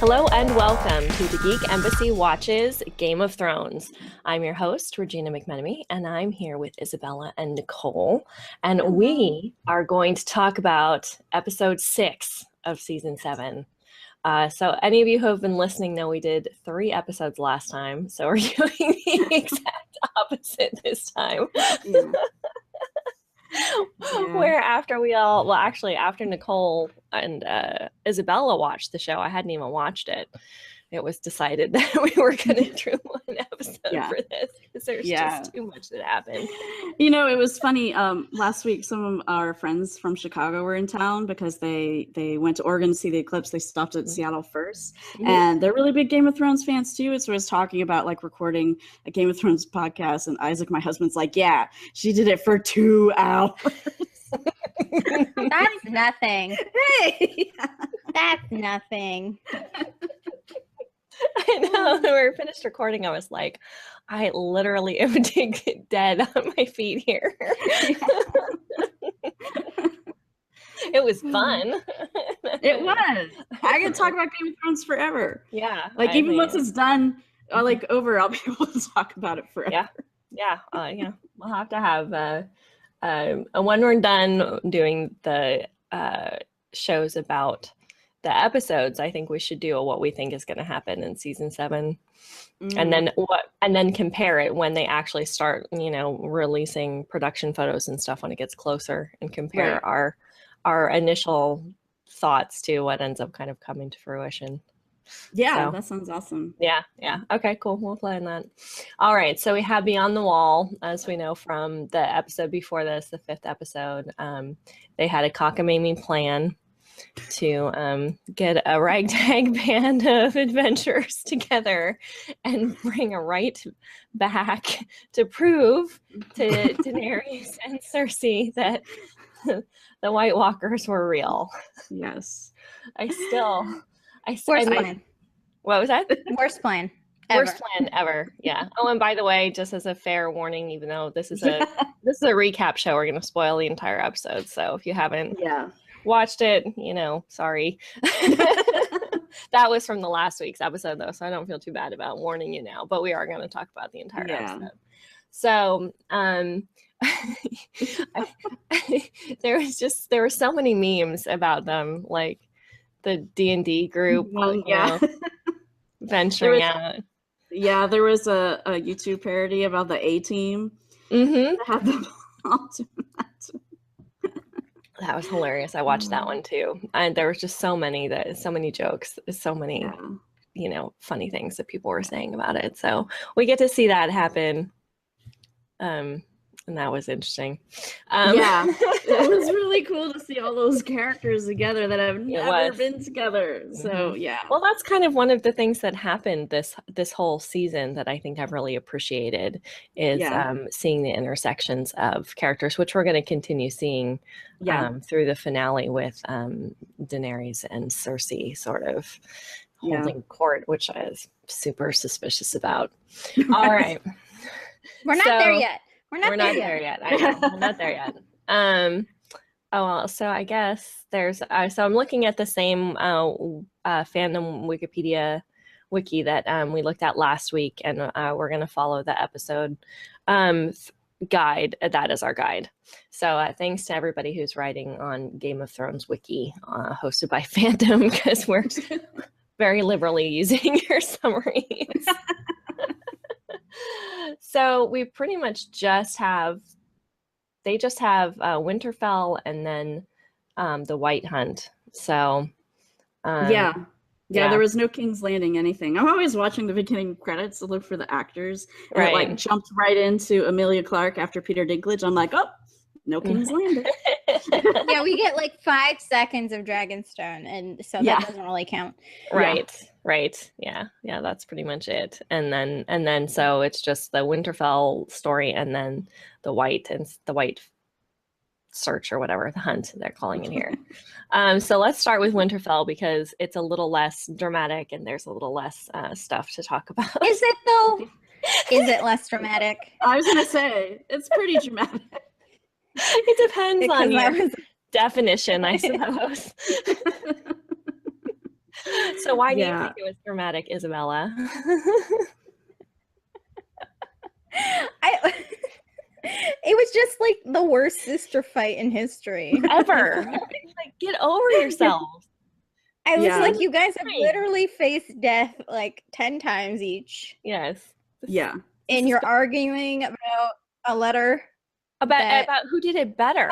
Hello and welcome to the Geek Embassy Watches Game of Thrones. I'm your host, Regina McMenemy, and I'm here with Isabella and Nicole. And we are going to talk about episode 6 of season 7. So any of you who have been listening know we did 3 episodes last time, so we're doing the exact opposite this time. Yeah. Where after after Nicole and Isabella watched the show, I hadn't even watched it. It was decided that we were going to do one episode for this because there's just too much that happened. You know, it was funny. Last week, some of our friends from Chicago were in town because they went to Oregon to see the eclipse. They stopped at Seattle first, and they're really big Game of Thrones fans too. So I was talking about like recording a Game of Thrones podcast, and Isaac, my husband's like, "Yeah, she did it for 2 hours." That's nothing. Hey, that's nothing. I know. When we finished recording, I was like, I literally am dead on my feet here. It was fun. It was. I can talk about Game of Thrones forever. Yeah. Like even once it's done, over, I'll be able to talk about it forever. Yeah. We'll have to have when we're done doing the shows about the episodes, I think we should do what we think is going to happen in season 7, and then compare it when they actually start, releasing production photos and stuff when it gets closer, and compare our initial thoughts to what ends up kind of coming to fruition. Yeah, that sounds awesome. Yeah. Okay, cool. We'll plan that. All right. So we have Beyond the Wall, as we know from the episode before this, the 5th episode. They had a cockamamie plan to get a ragtag band of adventurers together and bring a right back to prove to Daenerys and Cersei that the White Walkers were real. Yes. Worst plan. What was that? Worst plan. Worst plan ever. Yeah. Oh, and by the way, just as a fair warning, even though this is a recap show, we're going to spoil the entire episode. So if you haven't watched it, sorry. That was from the last week's episode, though, so I don't feel too bad about warning you now. But we are going to talk about the entire episode. So, there were so many memes about them, like the D&D group, venturing out. Yeah, there was a YouTube parody about the A-Team. Mm-hmm. That had them all doing that. That was hilarious. I watched that one too, and there was just so many jokes, so many, funny things that people were saying about it. So we get to see that happen. And that was interesting. It was really cool to see all those characters together that have never been together. So well, that's kind of one of the things that happened this whole season that I think I've really appreciated is seeing the intersections of characters, which we're going to continue seeing through the finale with Daenerys and Cersei sort of holding court, which I was super suspicious about. All right. We're not there yet. We're not there yet. I know. We're not there yet. So I guess there's so I'm looking at the same fandom Wikipedia wiki that we looked at last week, and we're going to follow the episode guide. That is our guide. So thanks to everybody who's writing on Game of Thrones wiki, hosted by Fandom, because we're very liberally using your summaries. So we pretty much just have Winterfell and then the White Hunt. So there was no King's Landing anything. I'm always watching the beginning credits to look for the actors, and it jumped right into Emilia Clarke after Peter Dinklage. I'm like, oh, no King's Landing. Yeah, we get like 5 seconds of Dragonstone, and so that doesn't really count. Right. Yeah, that's pretty much it. And then so it's just the Winterfell story, and then the White Search or whatever, the Hunt they're calling it here. So let's start with Winterfell because it's a little less dramatic and there's a little less stuff to talk about. Is it though? Is it less dramatic? I was gonna say it's pretty dramatic. It depends on your definition, I suppose. So why do you Yeah. think it was dramatic, Isabella? It was just like the worst sister fight in history. Ever. Like, get over yourselves. I was Yeah. like, you guys have Right. literally faced death like 10 times each. Yes. Yeah. And you're arguing about a letter. About who did it better.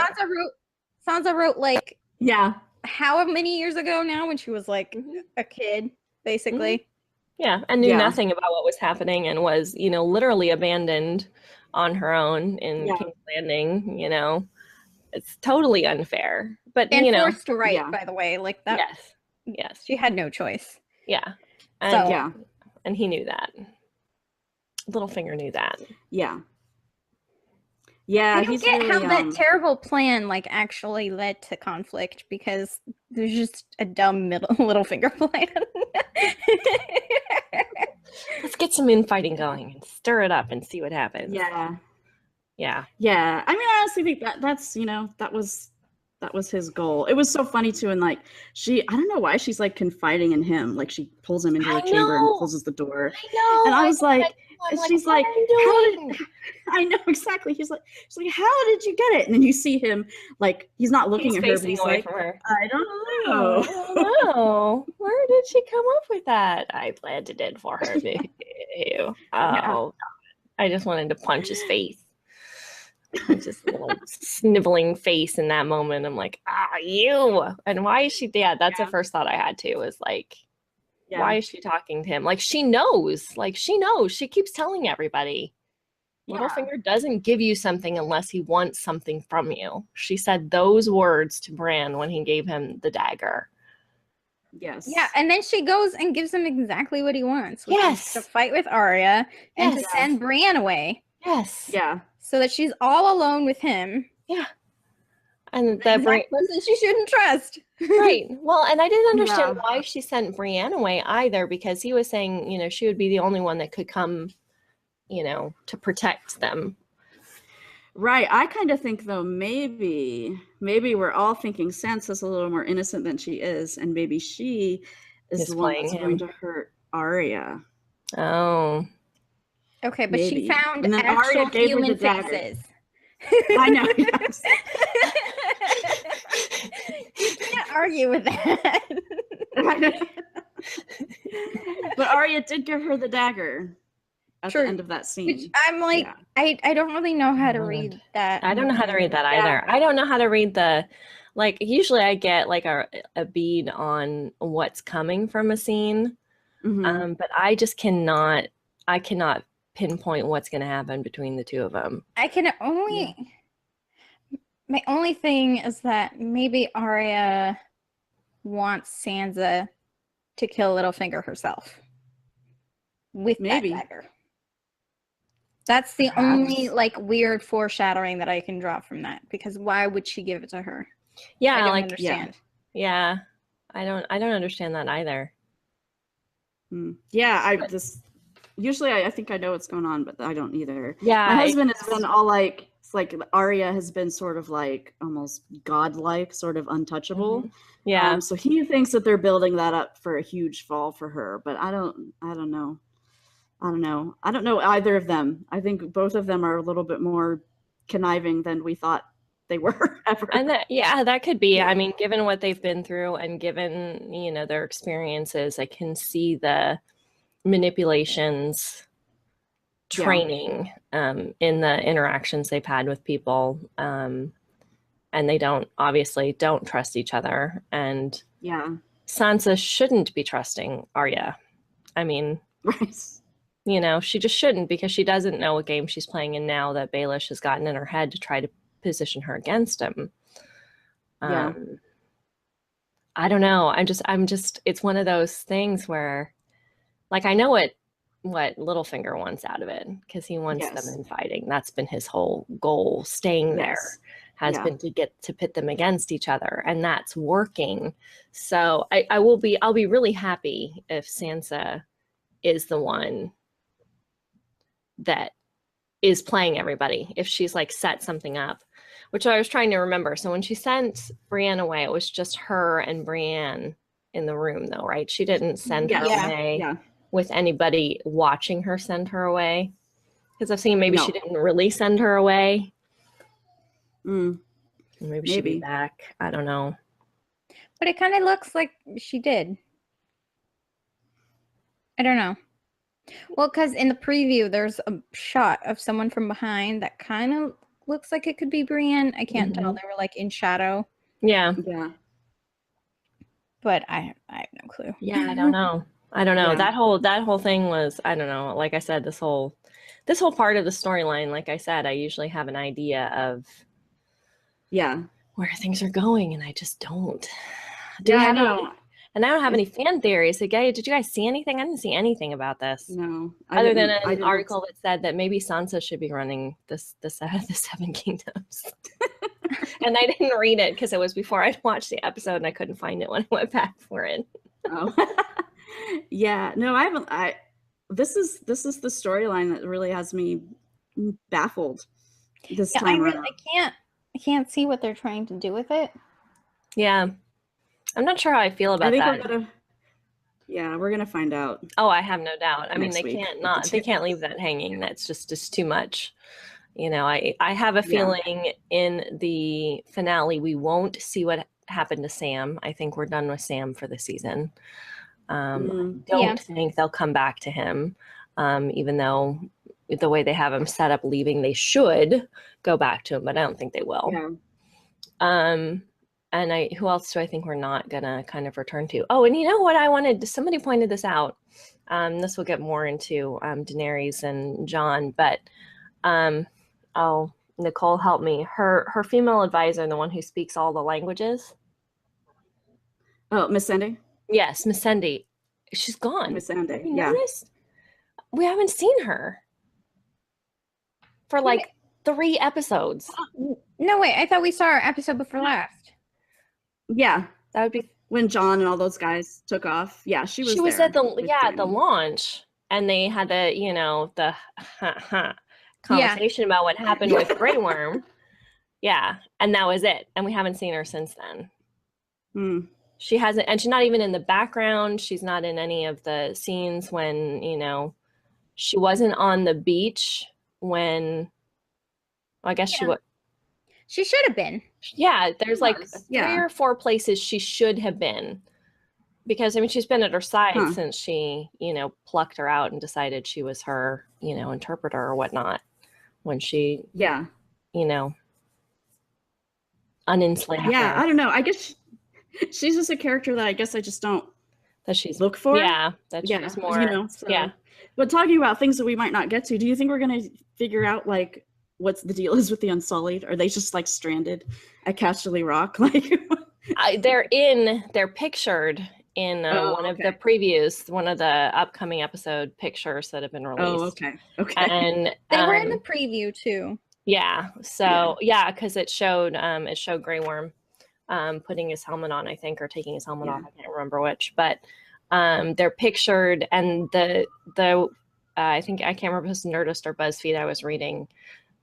Sansa wrote like Yeah. how many years ago now when she was like a kid, basically. Yeah, and knew Yeah. nothing about what was happening and was, literally abandoned on her own in King's Landing, It's totally unfair. But, And forced to write, Yeah. by the way. Like that. Yes. She had no choice. Yeah. So Yeah. And he knew that. Littlefinger knew that. Yeah. Yeah. I don't get how that terrible plan like actually led to conflict because there's just a dumb Littlefinger plan. Let's get some infighting going and stir it up and see what happens. Yeah. Yeah. Yeah. I mean, I honestly think that's, that was his goal. It was so funny too. And like, I don't know why she's like confiding in him. Like she pulls him into her chamber and closes the door. I know. And I was like, she's like, how I know exactly. She's like, how did you get it? And then you see him like, he's not looking at her, but he's like, from her. I don't know. I don't know. Where did she come up with that? I planted it for her. Ew. Oh, I just wanted to punch his face. Just a little sniveling face in that moment. I'm like, you. And why is she? Yeah, that's the first thought I had too. Was like, why is she talking to him? Like she knows. She keeps telling everybody. Littlefinger doesn't give you something unless he wants something from you. She said those words to Bran when he gave him the dagger. Yes. Yeah, and then she goes and gives him exactly what he wants. Which is to fight with Arya and to send Bran away. Yes. Yeah. So that she's all alone with him. Yeah. And the person she shouldn't trust. Right. Well, and I didn't understand why she sent Brienne away either, because he was saying, she would be the only one that could come, to protect them. Right. I kind of think though, maybe we're all thinking Sansa's a little more innocent than she is, and maybe she is the one that's going to hurt Arya. Oh. Okay, but she found and then actual Arya gave human her the dagger. faces. I know. Yes. You can't argue with that. But Arya did give her the dagger at the end of that scene. Which I'm like, I don't really know how to read that. I don't know how to read that either. I don't know how to read usually I get like a bead on what's coming from a scene. Mm-hmm. But I just cannot pinpoint what's going to happen between the two of them. My only thing is that maybe Arya wants Sansa to kill Littlefinger herself with that dagger. That's the only weird foreshadowing that I can draw from that, because why would she give it to her? Yeah, I don't understand. Yeah, I don't understand that either. Yeah, usually I think I know what's going on, but I don't either. Yeah, my husband has been all like, it's like Arya has been sort of like almost godlike, sort of untouchable. Yeah. So he thinks that they're building that up for a huge fall for her, but I don't know. I don't know either of them. I think both of them are a little bit more conniving than we thought they were ever. And that could be. I mean, given what they've been through and given, their experiences, I can see the manipulations training in the interactions they've had with people. And they don't trust each other. And Sansa shouldn't be trusting Arya. I mean, she just shouldn't, because she doesn't know what game she's playing in now that Baelish has gotten in her head to try to position her against him. I don't know. I'm just it's one of those things where I know what Littlefinger wants out of it, because he wants them in fighting. That's been his whole goal, staying there has been to get to pit them against each other, and that's working. So I'll be really happy if Sansa is the one that is playing everybody, if she's set something up, which I was trying to remember. So when she sent Brienne away, it was just her and Brienne in the room, though, right? She didn't send her Yes. away Yeah. with anybody watching her send her away. Because I've seen maybe No. she didn't really send her away. Mm. Maybe she'll be back. I don't know. But it kind of looks like she did. I don't know. Well, because in the preview, there's a shot of someone from behind that kind of looks like it could be Brienne. I can't tell. They were like in shadow. Yeah. Yeah. But I have no clue. Yeah, I don't know. I don't know. Yeah. That whole thing was, I don't know. Like I said, this whole part of the storyline, like I said, I usually have an idea of where things are going, and I just don't. I know. And I don't have any fan theories. So, did you guys see anything? I didn't see anything about this. No. Other than an article that said that maybe Sansa should be running the Seven Kingdoms. And I didn't read it because it was before I'd watched the episode, and I couldn't find it when I went back for it. Oh. Yeah. No, I haven't. This is the storyline that really has me baffled this time around. I can't see what they're trying to do with it. Yeah. I'm not sure how I feel about that. We're gonna find out. Oh, I have no doubt. I mean, they can't leave that hanging. That's just too much. I have a feeling in the finale we won't see what happened to Sam. I think we're done with Sam for the season. I don't think they'll come back to him, even though the way they have him set up leaving, they should go back to him, but I don't think they will. Yeah. And who else do I think we're not gonna kind of return to? Oh, and you know what I wanted? Somebody pointed this out. This will get more into Daenerys and Jon, but Nicole, help me. Her female advisor, the one who speaks all the languages. Oh, Miss Sandy? Yes, Miss Sandy. She's gone. Miss Sandy. Have you noticed? We haven't seen her for like 3 episodes. No, wait. I thought we saw her episode before last. Yeah, that would be when Jon and all those guys took off. Yeah, she was there at the launch, and they had the conversation about what happened with Grey Worm. Yeah, and that was it. And we haven't seen her since then. She hasn't, and she's not even in the background. She's not in any of the scenes when she wasn't on the beach when. Well, I guess she was. She should have been. Yeah, there's like 3 or 4 places she should have been. Because, I mean, she's been at her side since she, plucked her out and decided she was her, interpreter or whatnot. When she, uninslaved her. I don't know. I guess she's just a character that I guess I just don't look for. Yeah, that she's more, But talking about things that we might not get to, do you think we're going to figure out, like, what's the deal is with the Unsullied? Are they just like stranded at Casterly Rock? Like they're pictured in one of the previews, one of the upcoming episode pictures that have been released. Oh, okay. And they were in the preview too. Yeah. So because it showed Grey Worm putting his helmet on, I think, or taking his helmet off. I can't remember which, but they're pictured, and the I think I can't remember if it was Nerdist or BuzzFeed I was reading.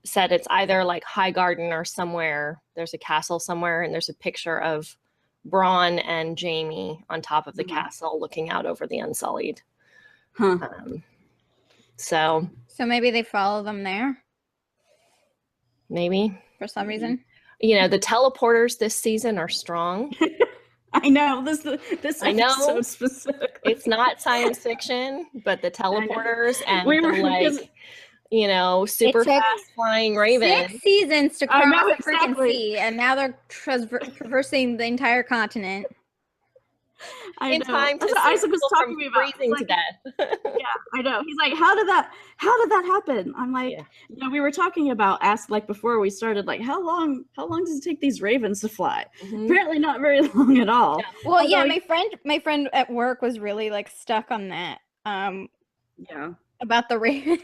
Said it's either like Highgarden or somewhere. There's a castle somewhere, and there's a picture of Bronn and Jaime on top of the castle looking out over the Unsullied. So maybe they follow them there. Maybe for some reason. The teleporters this season are strong. I know this I know so specifically. It's not science fiction, but the teleporters and super fast flying ravens. 6 seasons to cross the freaking sea, and now they're traversing the entire continent. In time to Isaac was talking to me about freezing to death. Yeah, I know. He's like, how did that happen? I'm like, we were talking about before we started, like, how long does it take these ravens to fly? Apparently not very long at all. Yeah. Well, my friend at work was really like stuck on that. About the raven,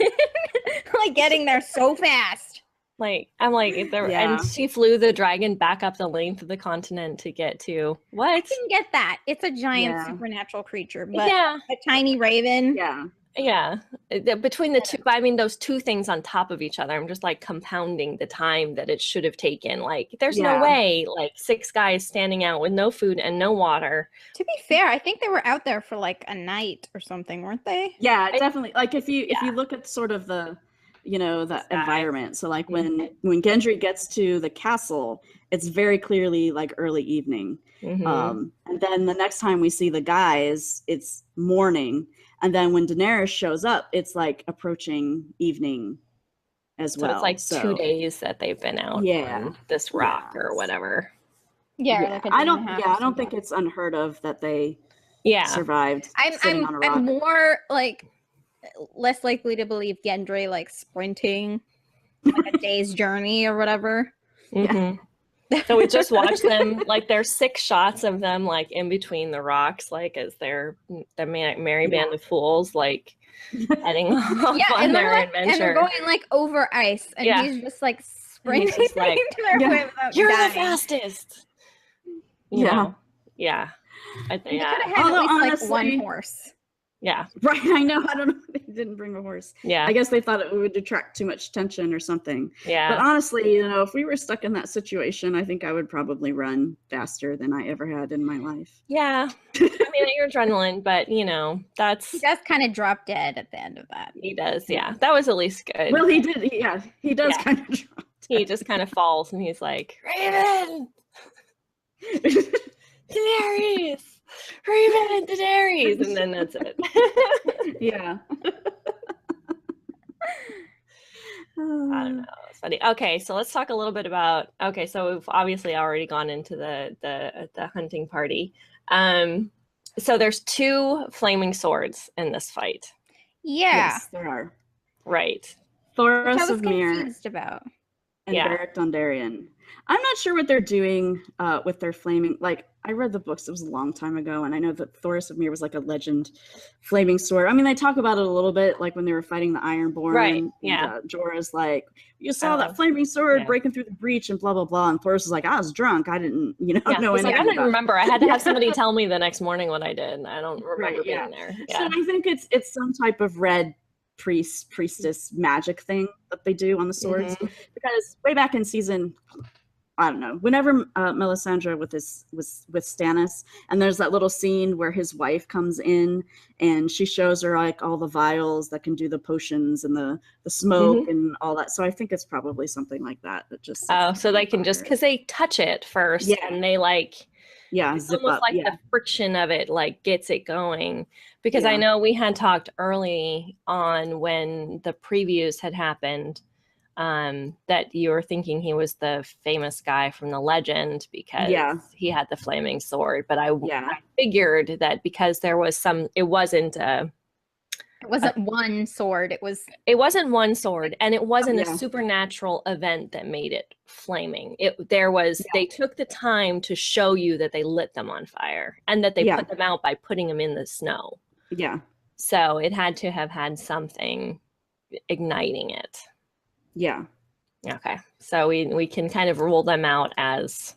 like getting there so fast. Like I'm like, and she flew the dragon back up the length of the continent to get to what? I can get that. It's a giant supernatural creature, but a tiny raven. Yeah. Yeah, between the two, I mean, those two things on top of each other, I'm just like compounding the time that it should have taken. Like, there's no way, like 6 guys standing out with no food and no water. To be fair, I think they were out there for like a night or something, weren't they? Yeah, definitely. Like if you look at sort of the, the environment. So like when Gendry gets to the castle, it's very clearly like early evening. And then the next time we see the guys, it's morning. And then when Daenerys shows up, it's like approaching evening as well. So it's like 2 days that they've been out on this rock or whatever. Yeah. Like I don't think it's unheard of that they survived. I'm more like less likely to believe Gendry like sprinting like a day's journey or whatever. So we just watched them, like there's 6 shots of them like in between the rocks, like as the merry band of fools like heading off on their adventure. And they're going like over ice, and he's just like sprinting into their way without You're dying. the fastest. You could have had at least like one horse. Yeah. Right. I know. I don't know if they didn't bring a horse. Yeah. I guess they thought it would attract too much attention or something. Yeah. But honestly, if we were stuck in that situation, I think I would probably run faster than I ever had in my life. Yeah. I mean, your adrenaline, but that's. He does kind of drop dead at the end of that. He does. Yeah. That was at least good. Well, he did. Yeah. He does kind of drop dead. He just kind of falls and he's like, Raven! Daenerys! Raven and Daenerys! And then that's it. Yeah. I don't know. It's funny. Okay, so let's talk a little bit about. Okay, so we've obviously already gone into the hunting party. So there's 2 flaming swords in this fight. Yeah. Yes, there are. Right. Thoros of Myr confused about. and Beric Dondarrion. I'm not sure what they're doing with their flaming. Like, I read the books. It was a long time ago, and I know that Thoros of Myr was like a legend flaming sword. I mean, they talk about it a little bit, like when they were fighting the Ironborn. Right. And, Jorah's like, you saw that flaming sword breaking through the breach and blah blah blah. And Thoros is like, I was drunk. I didn't, know anything. Like, I didn't remember. I had to have somebody tell me the next morning what I did. I don't remember being there. Yeah. So I think it's some type of red priestess magic thing that they do on the swords, because way back in season, I don't know, whenever Melisandre was with Stannis, and there's that little scene where his wife comes in and she shows her like all the vials that can do the potions and the smoke and all that. So I think it's probably something like that just so they can just, because they touch it first and they like it's zip almost up, like the friction of it like gets it going, because I know we had talked early on when the previews had happened that you were thinking he was the famous guy from the legend because he had the flaming sword, but I figured that because there was it wasn't one sword, it wasn't one sword, and it wasn't a supernatural event that made it flaming. They took the time to show you that they lit them on fire and that they put them out by putting them in the snow. So it had to have had something igniting it. Okay, so we can kind of rule them out as,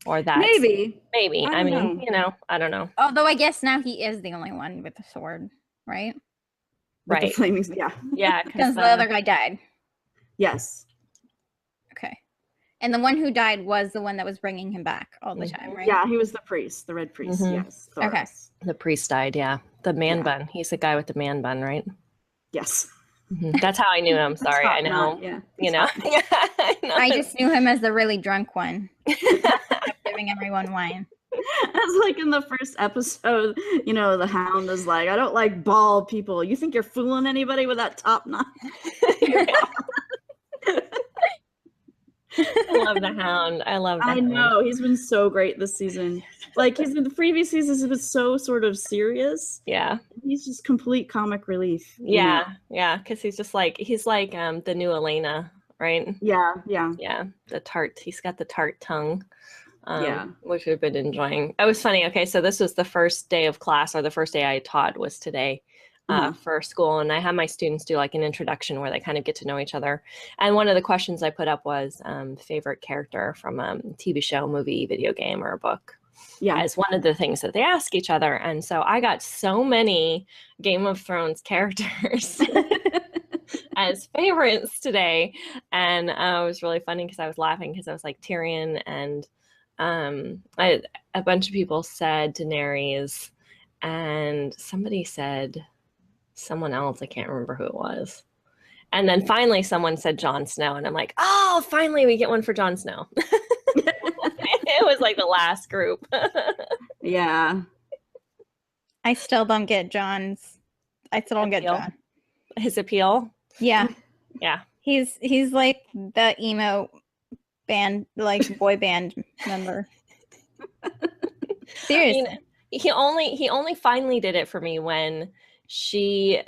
or that maybe I mean I don't know, although I guess now he is the only one with the sword, right? With the flaming, because the other guy died. Yes. Okay. And the one who died was the one that was bringing him back all the time, right? Yeah, he was the priest, the red priest. Yes. Thoros. Okay. The priest died. Yeah, the man bun. He's the guy with the man bun, right? Yes. That's how I knew him. Sorry, I know. I just knew him as the really drunk one, giving everyone wine. That's like in the first episode, the Hound is like, I don't like bald people. You think you're fooling anybody with that top knot? I love the Hound. I know. He's been so great this season. Like, in the previous seasons, it was so sort of serious. Yeah. He's just complete comic relief. Yeah. Because he's like the new Elena, right? Yeah. The tart. He's got the tart tongue. Which we've been enjoying. It was funny. Okay, so this was the first day of class, or the first day I taught was today for school, and I had my students do like an introduction where they kind of get to know each other. And one of the questions I put up was favorite character from a TV show, movie, video game, or a book. as one of the things that they ask each other. And so I got so many Game of Thrones characters as favorites today. And it was really funny because I was laughing because I was like Tyrion, and a bunch of people said Daenerys, and somebody said someone else. I can't remember who it was. And then finally someone said Jon Snow, and I'm like, oh, finally we get one for Jon Snow. It was like the last group. Yeah. I still don't get John's. I still don't get John. His appeal? Yeah. Yeah. He's like the emo band, like boy band member. Seriously. I mean, he only finally did it for me when she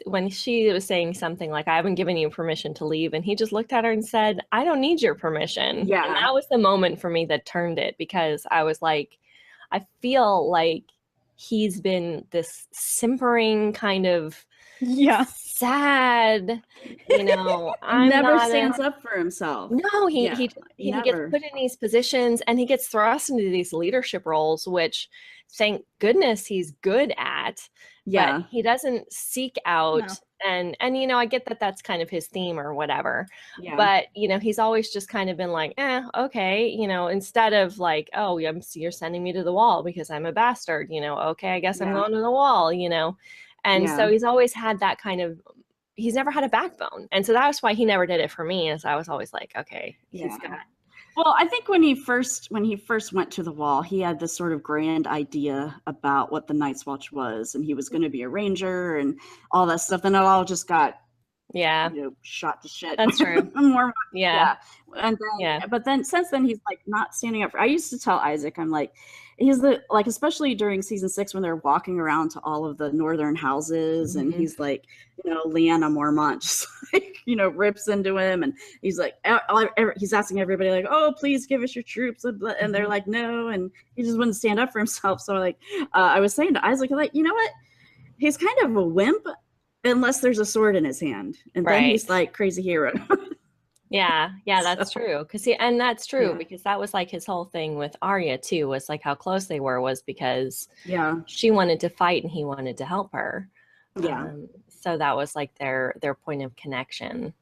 was saying something like, I haven't given you permission to leave, and he just looked at her and said, I don't need your permission. Yeah. And that was the moment for me that turned it, because I was like, I feel like he's been this simpering kind of sad, never stands up for himself. No, he gets put in these positions, and he gets thrust into these leadership roles, which thank goodness he's good at. Yeah. But he doesn't seek out and I get that that's kind of his theme or whatever. Yeah. But he's always just kind of been like, okay, instead of like, oh, you're sending me to the wall because I'm a bastard, okay, I guess I'm going to the wall, and so he's always had that kind of, he's never had a backbone. And so that was why he never did it for me. And so I was always like, okay, he's got. Well, I think when he first went to the wall, he had this sort of grand idea about what the Night's Watch was, and he was going to be a ranger and all that stuff. Then it all just got shot to shit. That's true. And then, but then since then he's like not standing up for. I used to tell Isaac, I'm like, he's especially during season 6 when they're walking around to all of the northern houses, and he's like, Lyanna Mormont just like, rips into him, and he's like, he's asking everybody like, oh, please give us your troops, and they're like, no, and he just wouldn't stand up for himself. So like, I was saying to Isaac, like, you know what, he's kind of a wimp unless there's a sword in his hand, and then he's like crazy hero. Yeah, that's true. That's true because that was like his whole thing with Arya too, was like how close they were was because she wanted to fight and he wanted to help her. Yeah. So that was like their point of connection.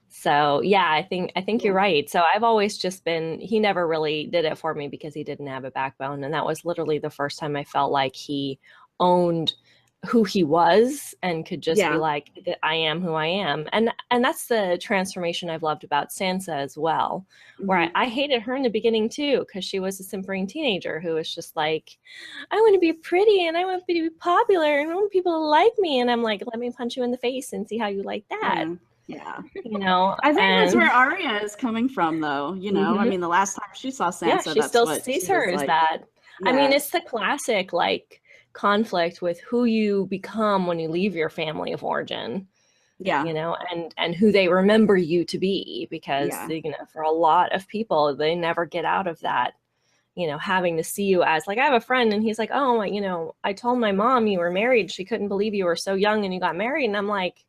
So yeah, I think you're right. So I've always just been, he never really did it for me because he didn't have a backbone. And that was literally the first time I felt like he owned who he was and could just be like, I am who I am. And that's the transformation I've loved about Sansa as well, where I hated her in the beginning too, because she was a simpering teenager who was just like, I want to be pretty and I want to be popular and I want people to like me. And I'm like, let me punch you in the face and see how you like that. Yeah. I think that's where Arya is coming from though. I mean, the last time she saw Sansa, she still sees her as that. I mean, it's the classic, like, conflict with who you become when you leave your family of origin, and who they remember you to be, because for a lot of people they never get out of that, having to see you as like, I have a friend and he's like, oh, I told my mom you were married, she couldn't believe you were so young and you got married, and I'm like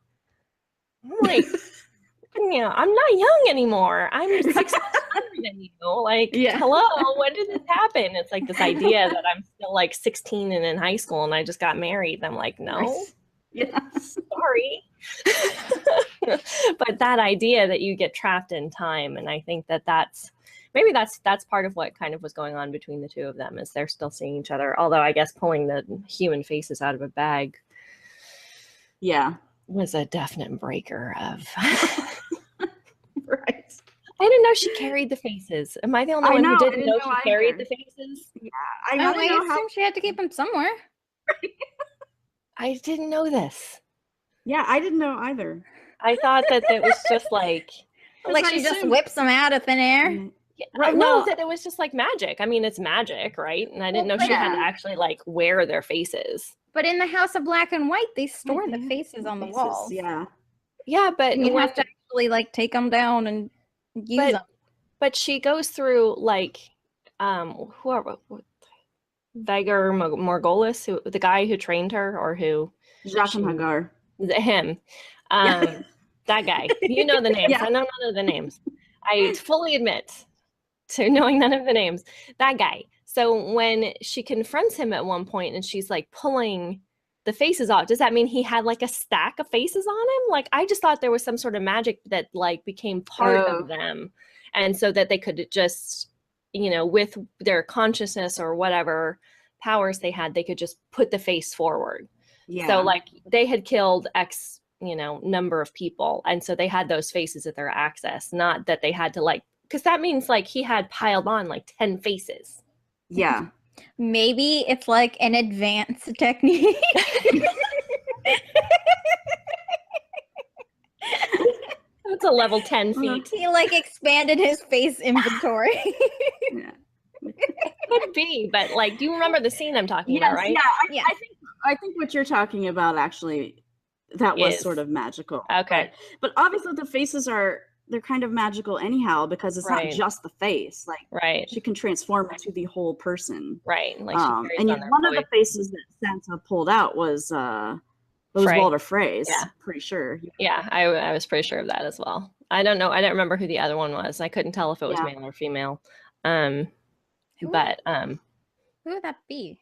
I'm not young anymore, I'm 6 months older than you, like, hello, when did this happen? It's like this idea that I'm still like 16 and in high school and I just got married, and I'm like, no, sorry. But that idea that you get trapped in time, and I think that's part of what kind of was going on between the two of them, is they're still seeing each other, although I guess pulling the human faces out of a bag was a definite breaker of right. I didn't know she carried the faces. Am I the only one who didn't know she carried the faces? Yeah, I assume she had to keep them somewhere. I didn't know this. Yeah, I didn't know either. I thought that it was just like she just whips them out of thin air. Right. No, that it was just like magic. I mean, it's magic, right? And I didn't know she had to actually like wear their faces. But in the House of Black and White, they store the faces on the walls. Yeah, but you have to actually like take them down and use them. But she goes through like whoever, Vigar Morghulis, who the guy who trained her, or who Jaqen H'ghar. Him. That guy. You know the names. I know none of the names. I fully admit to knowing none of the names. That guy. So when she confronts him at one point and she's like pulling the faces off, does that mean he had like a stack of faces on him? Like, I just thought there was some sort of magic that like became part of them. And so that they could just, you know, with their consciousness or whatever powers they had, they could just put the face forward. Yeah. So like they had killed X, you know, number of people. And so they had those faces at their access, not that they had to like, because that means like he had piled on like 10 faces. Yeah. Maybe it's like an advanced technique. That's a level 10 feat. He like expanded his face inventory. Yeah. Could be, but like, do you remember the scene I'm talking about, right? Yeah, I think what you're talking about actually, that was sort of magical. Okay. But obviously the faces they're kind of magical anyhow, because it's not just the face. Like she can transform into the whole person. Right. Like and one of the faces that Santa pulled out was Walter Frey's. Yeah. Pretty sure. Yeah, I was pretty sure of that as well. I don't know. I don't remember who the other one was. I couldn't tell if it was male or female. Who would that be?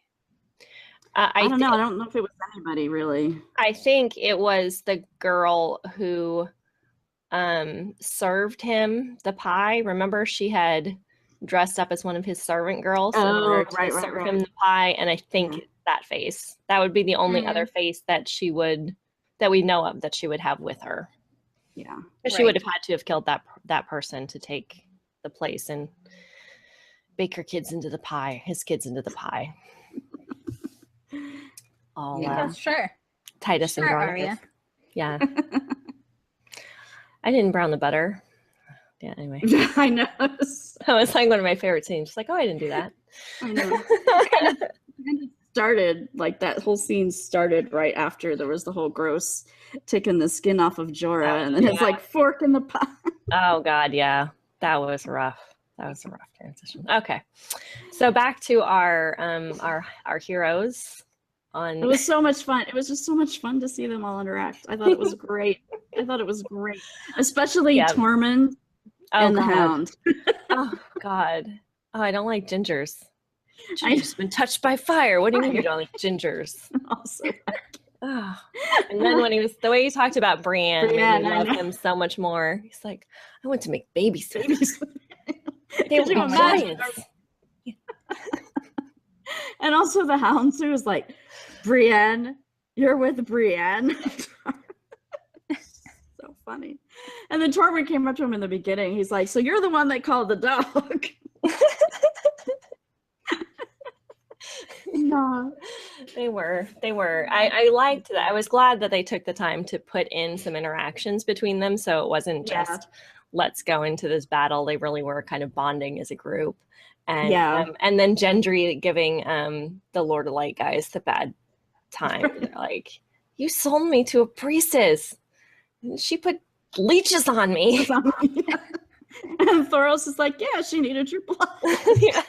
I don't know. I don't know if it was anybody really. I think it was the girl who served him the pie. Remember, she had dressed up as one of his servant girls in order to serve him the pie. And I think that face, that would be the only other face that we know of that she would have with her. Yeah. She would have had to have killed that person to take the place and bake her kids into the pie, his kids into the pie. All sure. Titus and Barnabas. Yeah. I didn't brown the butter. Yeah, anyway. I know. That was like one of my favorite scenes. Just like, oh, I didn't do that. I know. It started, like that whole scene started right after there was the whole gross taking the skin off of Jorah, and then it's like fork in the pie. Oh God, yeah. That was rough. That was a rough transition. Okay. So back to our heroes. It was so much fun. It was just so much fun to see them all interact. I thought it was great. Especially Tormund and the Hound. Oh God. Oh, I don't like gingers. Ginger's been touched by fire. What do you mean you don't like gingers? Also, oh. And then when the way he talked about Brienne made me love him so much more. He's like, I went to make babies. They were giants. And also the Hound too is like, Brienne, you're with Brienne. So funny. And then Tormund came up to him in the beginning. He's like, so you're the one that called the dog. No. They were. I liked that. I was glad that they took the time to put in some interactions between them, so it wasn't just let's go into this battle. They really were kind of bonding as a group. And and then Gendry giving the Lord of Light guys the bad time. They're like, you sold me to a priestess. She put leeches on me. And Thoros is like, yeah, she needed your blood. Yeah.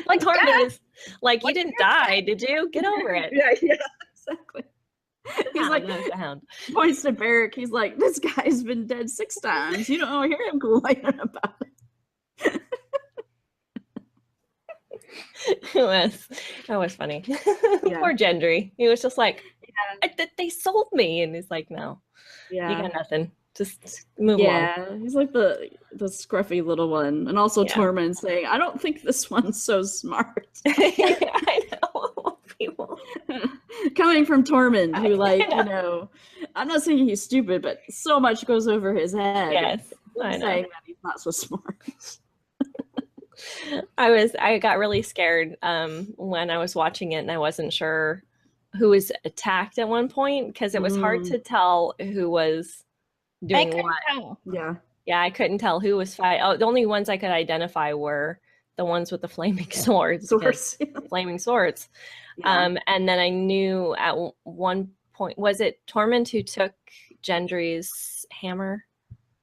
Like Tormund is like, you didn't die, did you? Get over it. Yeah, exactly. He's like, the Hound points to Beric. He's like, this guy's been dead 6 times. You don't hear him complaining about it. That was funny. Poor Gendry. He was just like, they sold me, and he's like, no, you got nothing. Just move on. Yeah, he's like the scruffy little one, and also Tormund saying, I don't think this one's so smart. I know. People coming from Tormund, who you know, I'm not saying he's stupid, but so much goes over his head. Yes, I know. Saying that he's not so smart. I got really scared when I was watching it, and I wasn't sure who was attacked at one point, because it was hard to tell who was doing what. Yeah, I couldn't tell who was fighting. Oh, the only ones I could identify were the ones with the flaming swords. Flaming swords. And then I knew at one point, was it Tormund who took Gendry's hammer?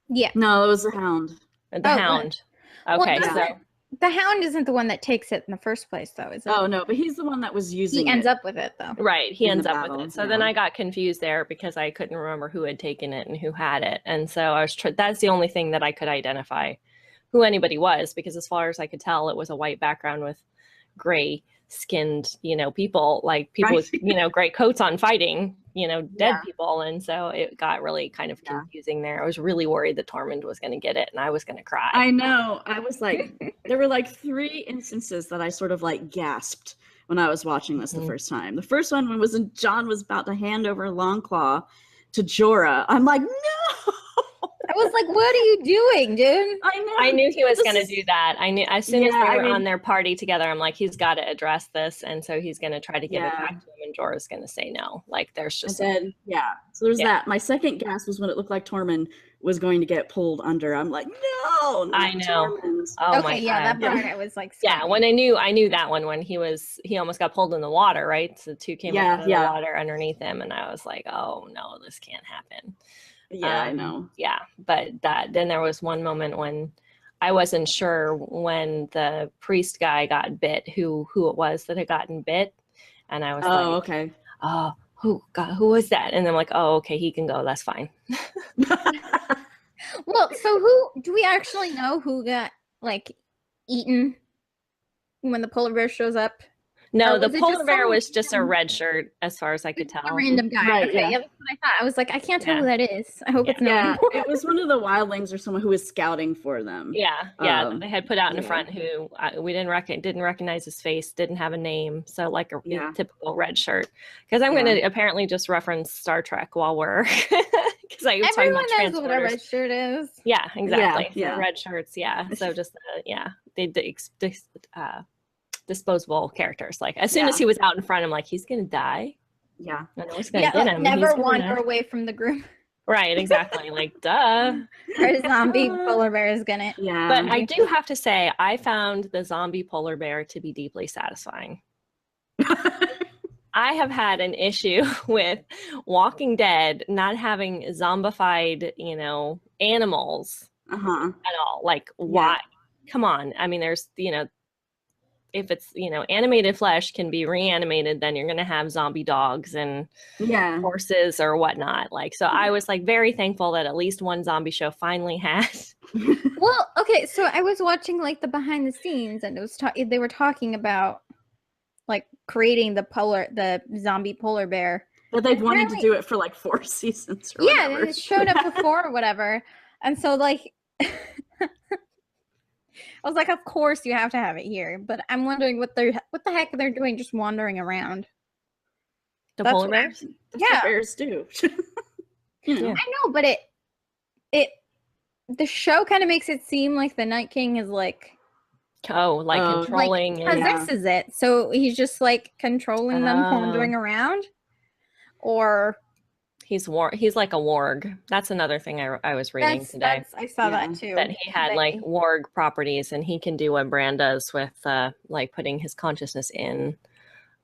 Yeah. No, it was the Hound. The Hound. Okay, so the Hound isn't the one that takes it in the first place, though, is it? Oh, no, but he's the one that was using it. He ends up with it, though. Right, he ends up with it. So then I got confused there because I couldn't remember who had taken it and who had it. And so I was that's the only thing that I could identify. who anybody was, because as far as I could tell, it was a white background with gray skinned, people, like people with, gray coats on fighting, dead people. And so it got really kind of confusing there. I was really worried that Tormund was going to get it and I was going to cry. I know. I was like, there were like 3 instances that I sort of like gasped when I was watching this the first time. The first one was when Jon was about to hand over Longclaw to Jorah. I'm like, no! I was like, what are you doing, dude? I know. I knew he was going to do that. I knew as soon as they were on their party together, I'm like, he's got to address this. And so he's going to try to give it back to him, and Jorah's going to say no. Like, there's just... And then, so there's that. My second gasp was when it looked like Tormund was going to get pulled under. I'm like, no, not I know. Tormund. Oh okay, my that God. part I was like... Yeah, when I knew that one, when he almost got pulled in the water, right? So 2 came up out of the water underneath him, and I was like, oh no, this can't happen. Yeah, I know. Yeah, but then there was one moment when I wasn't sure when the priest guy got bit, who it was that had gotten bit, and I was okay. Oh, who was that? And I'm like, oh, okay, he can go. That's fine. Well, so do we actually know who got like eaten when the polar bear shows up? No, the polar bear was just a red shirt, as far as I could tell. A random guy. Right, okay, that's what I thought. I was like, I can't tell who that is. I hope it's not. It was one of the wildlings or someone who was scouting for them. Yeah. They had put out in the front who we didn't recognize his face, didn't have a name, so like a typical red shirt. Because I'm going to apparently just reference Star Trek while we're because I was talking about transporters. Everyone knows what a red shirt is. Yeah, exactly. Yeah. So red shirts. Yeah. So just disposable characters. Like as soon as he was out in front, I'm like, he's gonna die. Yeah. I know it's gonna get him. Never wander away from the group. Right, exactly. Like, duh. Our zombie polar bear is gonna. Yeah. But I do have to say, I found the zombie polar bear to be deeply satisfying. I have had an issue with Walking Dead not having zombified, animals at all. Like, why? Come on. I mean, there's, if it's animated flesh can be reanimated, then you're going to have zombie dogs and horses or whatnot. Like, so I was like very thankful that at least one zombie show finally had. Well, okay, so I was watching like the behind the scenes, and it was they were talking about like creating the zombie polar bear. But they've wanted to do it for like 4 seasons or whatever. Yeah, it showed up before or whatever. And so like I was like, of course you have to have it here, but I'm wondering what the heck they're doing just wandering around. That's polar bears? That's what bears do. I know, but the show kind of makes it seem like the Night King is like controlling and possesses it. So he's just like controlling them wandering around, or he's like a warg. That's another thing I was reading today. I saw that too. That he had like warg properties, and he can do what Bran does with like putting his consciousness in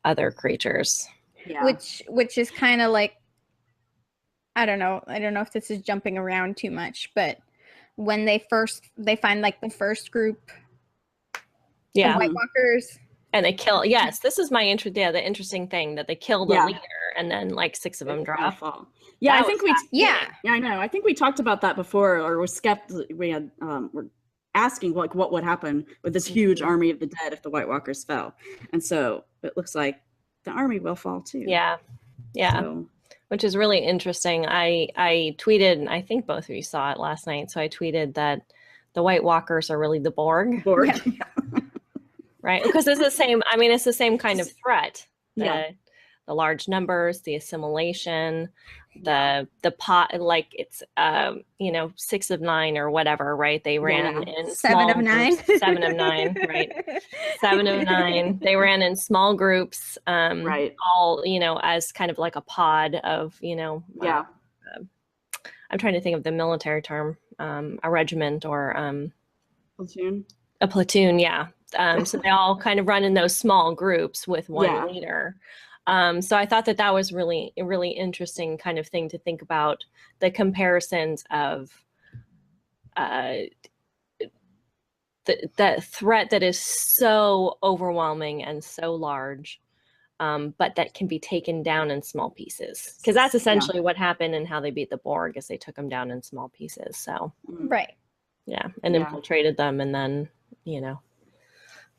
other creatures. Yeah. Which is kind of like, I don't know if this is jumping around too much, but when they find like the first group of White Walkers. And they kill. Yes, this is my the interesting thing that they kill the leader, and then like 6 of them drop. Yeah, I think I know. I think we talked about that before, or we're skeptical. We're asking like what would happen with this huge army of the dead if the White Walkers fell, and so it looks like the army will fall too. Yeah. So. Which is really interesting. I tweeted, and I think both of you saw it last night. So I tweeted that the White Walkers are really the Borg. Right, because it's the same. I mean, it's the same kind of threat. The large numbers, the assimilation, the pot. Like it's 6 of 9 or whatever. Right? They ran in 7 of 9. 7 of 9. Right. 7 of 9. They ran in small groups. Right. All as kind of like a pod of I'm trying to think of the military term. A regiment or platoon. A platoon. Yeah. So they all kind of run in those small groups with one leader. So I thought that was really a really interesting kind of thing to think about, the comparisons of the threat that is so overwhelming and so large, but that can be taken down in small pieces. Because that's essentially what happened and how they beat the Borg, is they took them down in small pieces. So right. Yeah, and Yeah. infiltrated them, and then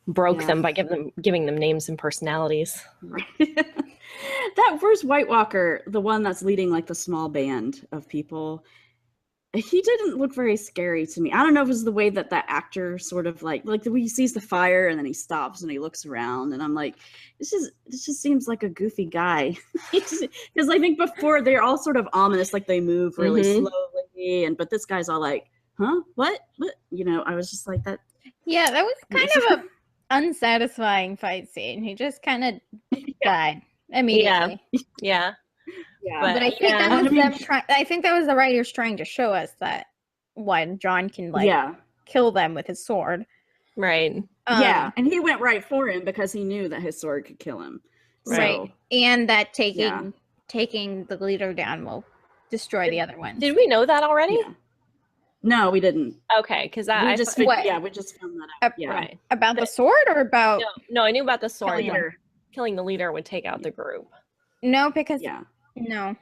broke them by giving them names and personalities. Right. That first White Walker, the one that's leading like the small band of people, he didn't look very scary to me. I don't know if it was the way that that actor sort of like the way he sees the fire and then he stops and he looks around, and I'm like, this just seems like a goofy guy. Because I think before they're all sort of ominous, like they move really slowly, but this guy's all like, huh, what? I was just like that. Yeah, that was kind of a unsatisfying fight scene. He just kind of died immediately. Yeah. But I think that was them trying. I think that was the writers trying to show us that John can kill them with his sword. Right. And he went right for him because he knew that his sword could kill him. Right. So, and that taking the leader down will destroy the other ones. Did we know that already? Yeah. No, we didn't. Okay, because we just found that out. Right. About the sword or about no, I knew about the sword. Killing the leader would take out the group. No, because no.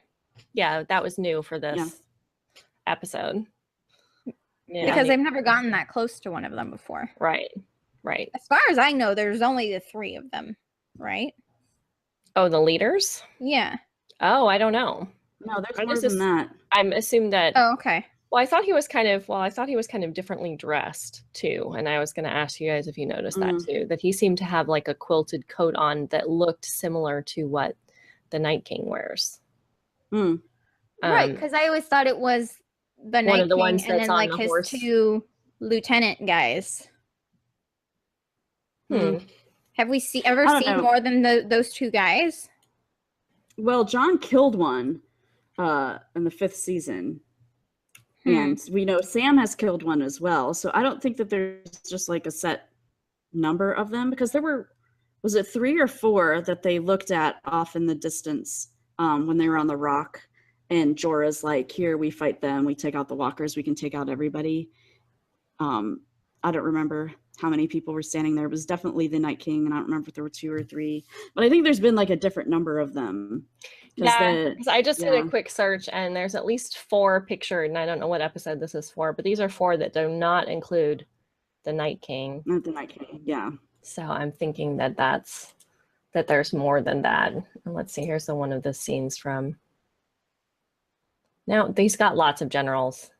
Yeah, that was new for this episode. Yeah. Because I've never gotten that close to one of them before. Right. As far as I know, there's only the 3 of them, right? Oh, the leaders? Yeah. Oh, I don't know. No, there's more than that. I'm assuming that. Oh, okay. Well, I thought he was kind of differently dressed too, and I was going to ask you guys if you noticed that too. That he seemed to have like a quilted coat on that looked similar to what the Night King wears. Right, because I always thought it was the Night King, ones and then like his horse. 2 lieutenant guys. Have we ever seen more than those 2 guys? Well, John killed one in the 5th season. And we know Sam has killed one as well. So I don't think that there's just like a set number of them, because was it 3 or 4 that they looked at off in the distance when they were on the rock, and Jorah's like, here, we fight them, we take out the walkers, we can take out everybody. I don't remember how many people were standing there. It was definitely the Night King, and I don't remember if there were 2 or 3, but I think there's been like a different number of them. Because I just did a quick search, and there's at least 4 pictured, and I don't know what episode this is for, but these are 4 that do not include the Night King. Not the Night King, yeah. So I'm thinking that there's more than that. And let's see, here's one of the scenes from. Now, he's got lots of generals.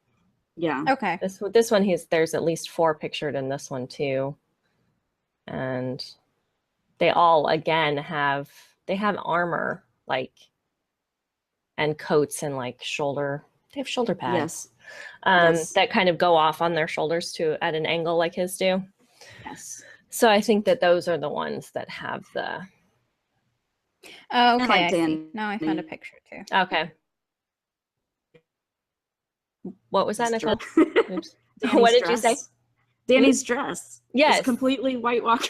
Yeah. Okay. This one, there's at least 4 pictured in this one too. And they all, again, have armor, like, and coats and like they have shoulder pads. Yes. That kind of go off on their shoulders at an angle like his do. Yes. So I think that those are the ones that have the. Oh, okay. I see. Now I found a picture too. Okay. What was that, Nicole? What did you say? Danny's dress. Yes. It's completely White Walker.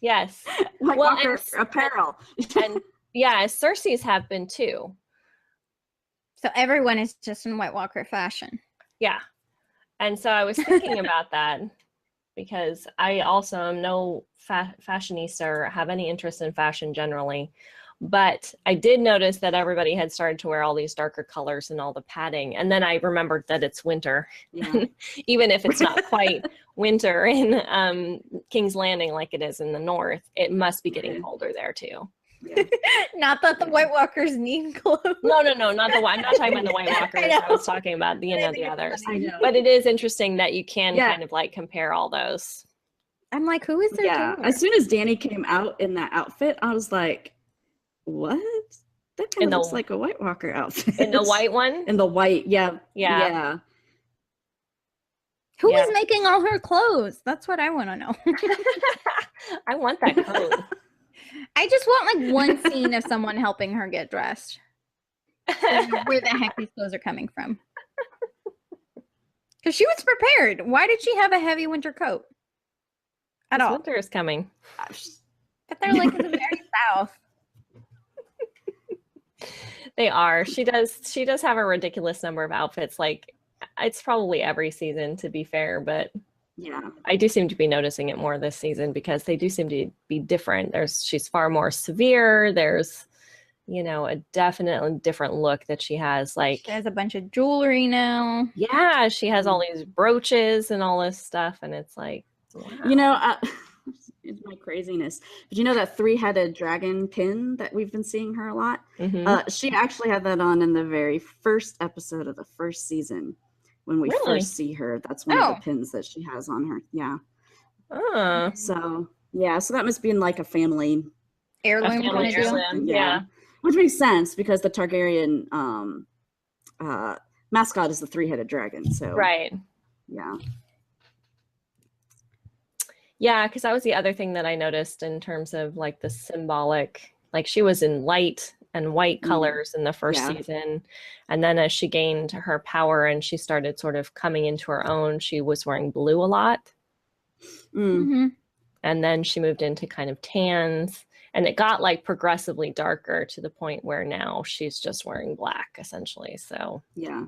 Yes. White Walker apparel. And yeah, Cersei's have been too. So everyone is just in White Walker fashion. Yeah. And so I was thinking about that, because I also am no fashionista or have any interest in fashion generally. But I did notice that everybody had started to wear all these darker colors and all the padding. And then I remembered that it's winter. Yeah. Even if it's not quite winter in King's Landing like it is in the north, it must be getting colder there too. Yeah. Not that the White Walkers need clothes. No, not the White. I'm not talking about the White Walkers. I was talking about the others. But it is interesting that you can kind of like compare all those. I'm like, who is there? Yeah. As soon as Danny came out in that outfit, I was like, what? That kind of looks like a White Walker outfit. In the white one? In the white, yeah. Who is making all her clothes? That's what I want to know. I want that coat. I just want like one scene of someone helping her get dressed. Where the heck these clothes are coming from? Because she was prepared. Why did she have a heavy winter coat? At all? Winter is coming. But they're like in the very south. They are. She does have a ridiculous number of outfits. Like, it's probably every season, to be fair, but yeah, I do seem to be noticing it more this season because they do seem to be different. She's far more severe. There's, you know, a definitely different look that she has. Like, She has a bunch of jewelry now. yeah, she has all these brooches and all this stuff, and it's like, wow. You know, it's my craziness. But you know that 3-headed dragon pin that we've been seeing her a lot? She actually had that on in the very first episode of the first season when we first see her. That's one of the pins that she has on her. Yeah. So, yeah, so that must be in like a family heirloom. Yeah. Which makes sense because the Targaryen mascot is the 3-headed dragon. So, right. Yeah. Yeah, because that was the other thing that I noticed in terms of like the symbolic, like she was in light and white colors in the first season. And then as she gained her power and she started sort of coming into her own, she was wearing blue a lot. And then she moved into kind of tans, and it got like progressively darker to the point where now she's just wearing black essentially. So yeah.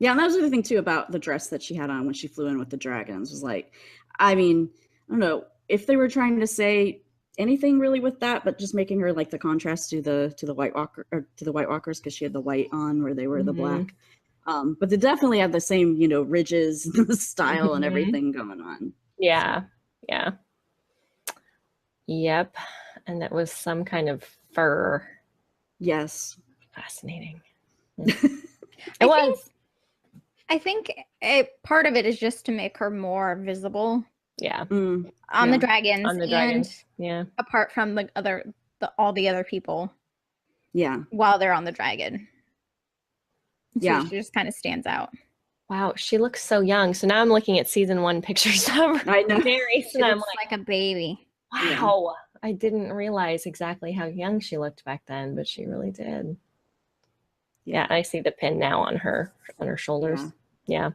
And that was the other thing too about the dress that she had on when she flew in with the dragons was like, I mean, I don't know if they were trying to say anything really with that, but just making her like the contrast to the White Walker or to the White Walkers because she had the white on where they were the black. But they definitely had the same, you know, ridges, the style, and everything going on. Yeah. Yep. And that was some kind of fur. Yes. Fascinating. It was. I think part of it is just to make her more visible. Yeah. On the dragons. On the dragons. Yeah. Apart from all the other people. Yeah. While they're on the dragon. So she just kind of stands out. Wow, she looks so young. So now I'm looking at season 1 pictures of her. I know. She looks like a baby. Wow. Yeah. I didn't realize exactly how young she looked back then, but she really did. Yeah, I see the pin now on her shoulders. Yeah.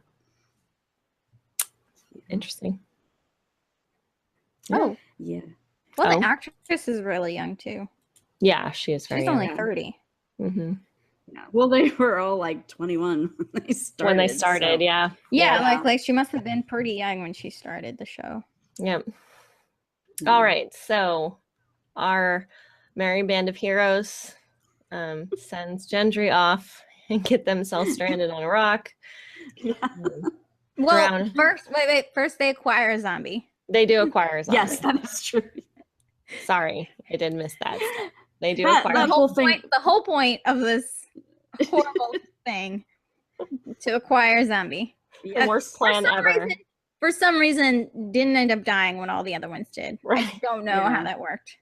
Interesting. Oh. Yeah. Well, the actress is really young too. Yeah, she is very young. She's only 30. Yeah. Well, they were all like 21 when they started. So. Yeah, like she must have been pretty young when she started the show. Yep. All right. So our merry band of heroes sends Gendry off and get themselves stranded on a rock. Well, first they acquire a zombie. They do acquire a zombie. Yes, that is true. Sorry, I did miss that. They do acquire the whole point. The whole point of this horrible thing to acquire a zombie. The worst plan ever. For some reason, didn't end up dying when all the other ones did. Right. I don't know how that worked.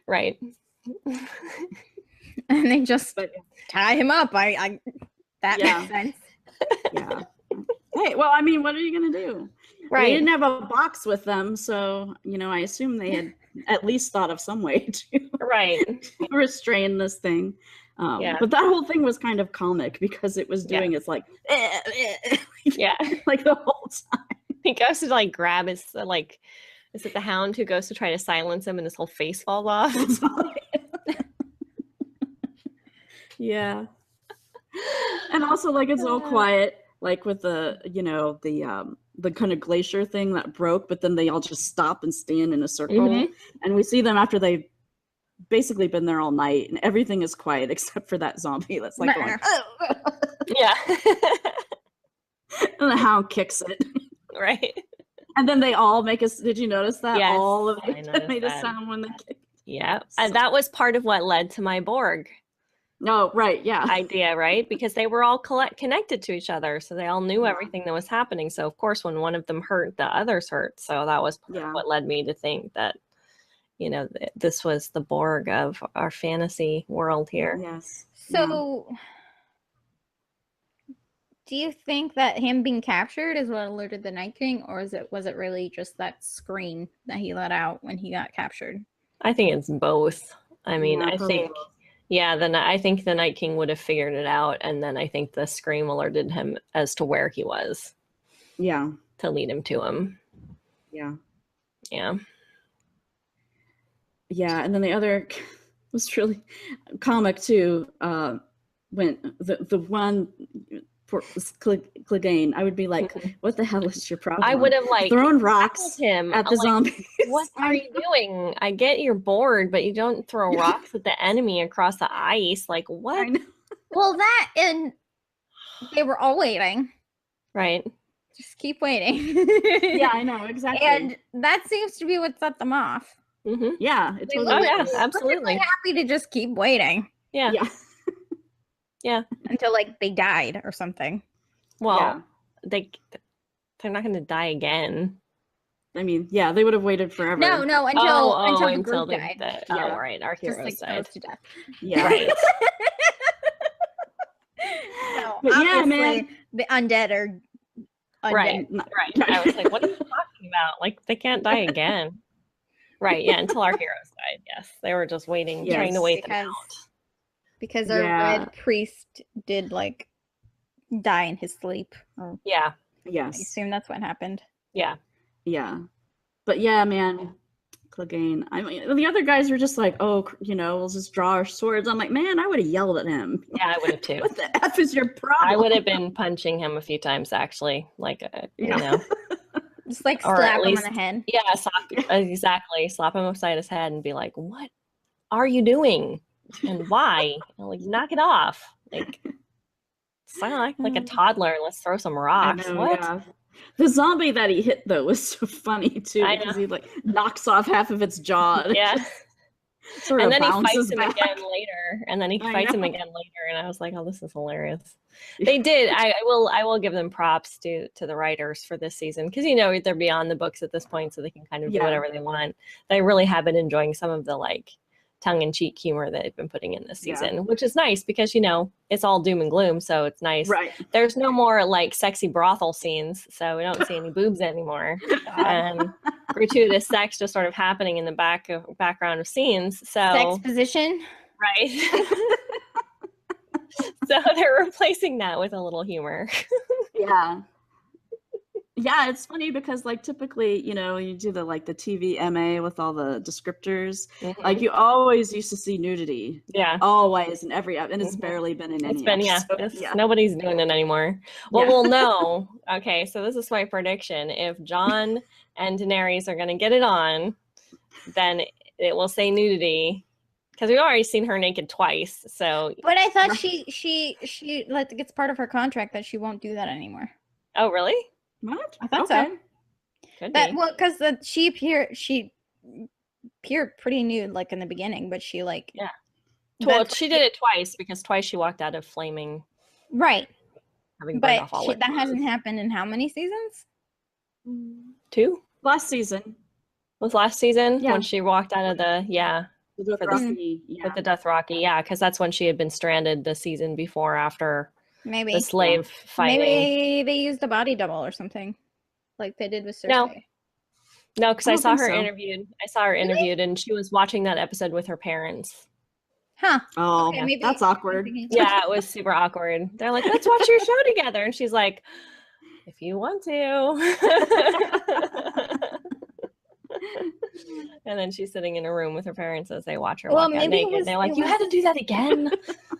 Right. And they just tie him up. That makes sense. Yeah. Hey, well, I mean, what are you gonna do? Right. They didn't have a box with them, so you know, I assume they had at least thought of some way to restrain this thing. But that whole thing was kind of comic because it was doing it's like like the whole time. He goes to like grab his is it the Hound who goes to try to silence him and his whole face falls off? Yeah. And also like it's all quiet, like with the kind of glacier thing that broke, but then they all just stop and stand in a circle. And we see them after they've basically been there all night and everything is quiet except for that zombie that's like going, yeah. And the Hound kicks it. Right. And then they all make us, did you notice that? Yes, all of it made a sound when they kicked. Yeah. And that was part of what led to my Borg. Oh, right. Yeah. Idea, right? Because they were all connected to each other. So they all knew everything that was happening. So of course, when one of them hurt, the others hurt. So that was what led me to think that, you know, this was the Borg of our fantasy world here. Yes. So do you think that him being captured is what alerted the Night King, or was it really just that scream that he let out when he got captured? I think it's both. I mean, I think I think the Night King would have figured it out, and then I think the scream alerted him as to where he was. Yeah. To lead him to him. Yeah. Yeah. Yeah, and then the other was really comic too. When the one Clegane, I would be like, what the hell is your problem? I would have like thrown rocks him at the zombies. What are you doing? I get you're bored, but you don't throw rocks at the enemy across the ice. Like what? Well, that and they were all waiting. Right. Just keep waiting. Yeah, I know, exactly. And that seems to be what set them off. Mm-hmm. Yeah, it totally oh yeah, absolutely. Happy to just keep waiting. Yeah. Yeah. Yeah. Until like they died or something. Well, they're not going to die again. I mean, yeah, they would have waited forever. No, until the group died. Oh, right, our heroes died to death. Yeah, right. So, but yeah, man, the undead are right. I was like, what are you talking about? Like, they can't die again. Right. Yeah, until our heroes died. Yes, they were just waiting, trying to wait them out. Because our red priest did like die in his sleep. Yes. I assume that's what happened. Yeah. Yeah. But yeah, man, Clegane. I mean, the other guys were just like, oh, we'll just draw our swords. I'm like, man, I would have yelled at him. Yeah, I would have too. What the F is your problem? I would have been punching him a few times, actually. Like, you know. Just like slap him on the head. Yeah, exactly. Slap him upside his head and be like, what are you doing? And why? Like, knock it off. Like, sound like a toddler. Let's throw some rocks. I know, what? Yeah. The zombie that he hit though was so funny too, because he like knocks off half of its jaw. Yeah. And then he fights him again later. And then he fights him again later. And I was like, oh, this is hilarious. They did. I will give them props to the writers for this season, because they're beyond the books at this point, so they can kind of do whatever they want. They really have been enjoying some of the like tongue-in-cheek humor that they've been putting in this season, which is nice because it's all doom and gloom, so it's nice. Right. There's no more like sexy brothel scenes, so we don't see any boobs anymore. And gratuitous sex just sort of happening in the background of scenes. So sex position. Right. So they're replacing that with a little humor. Yeah. Yeah, it's funny because like typically, you do the TV MA with all the descriptors. Mm-hmm. Like you always used to see nudity. Yeah. Always in every and it's barely been in any episode. Nobody's doing it anymore. Well, we'll know. Okay, so this is my prediction. If Jon and Daenerys are gonna get it on, then it will say nudity. Because we've already seen her naked twice. So but I thought she like it's part of her contract that she won't do that anymore. Oh really? What? I thought so. Could be. Well, because she appeared pretty nude like in the beginning, but she like Well, she did it twice because twice she walked out of flaming. Right. Having burned off all that hasn't happened in how many seasons? 2. Last season. Was last season when she walked out of the with the Dothraki, because that's when she had been stranded the season before after. Maybe the slave fighting. Maybe they used a body double or something, like they did with Cersei. No, because I saw her interviewed. I saw her interviewed, and she was watching that episode with her parents. Huh? Oh, okay, that's awkward. Yeah, it was super awkward. They're like, "Let's watch your show together," and she's like, "If you want to." And then she's sitting in a room with her parents as they watch her walk out naked. They're like, "You had to do that again."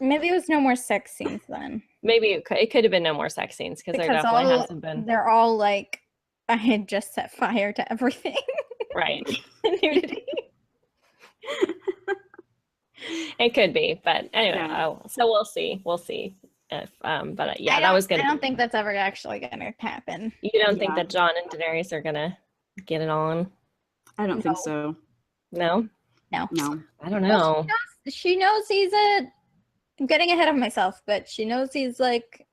Maybe it was no more sex scenes then. Maybe it could have been no more sex scenes because there definitely hasn't been. They're all like, I had just set fire to everything. Right. Nudity. It could be, but anyway. So we'll see. We'll see. If but that was good. I don't think that's ever actually gonna happen. You don't think that Jon and Daenerys are gonna get it on? I don't think so. No. No. I don't know. She knows he's I'm getting ahead of myself, but she knows he's like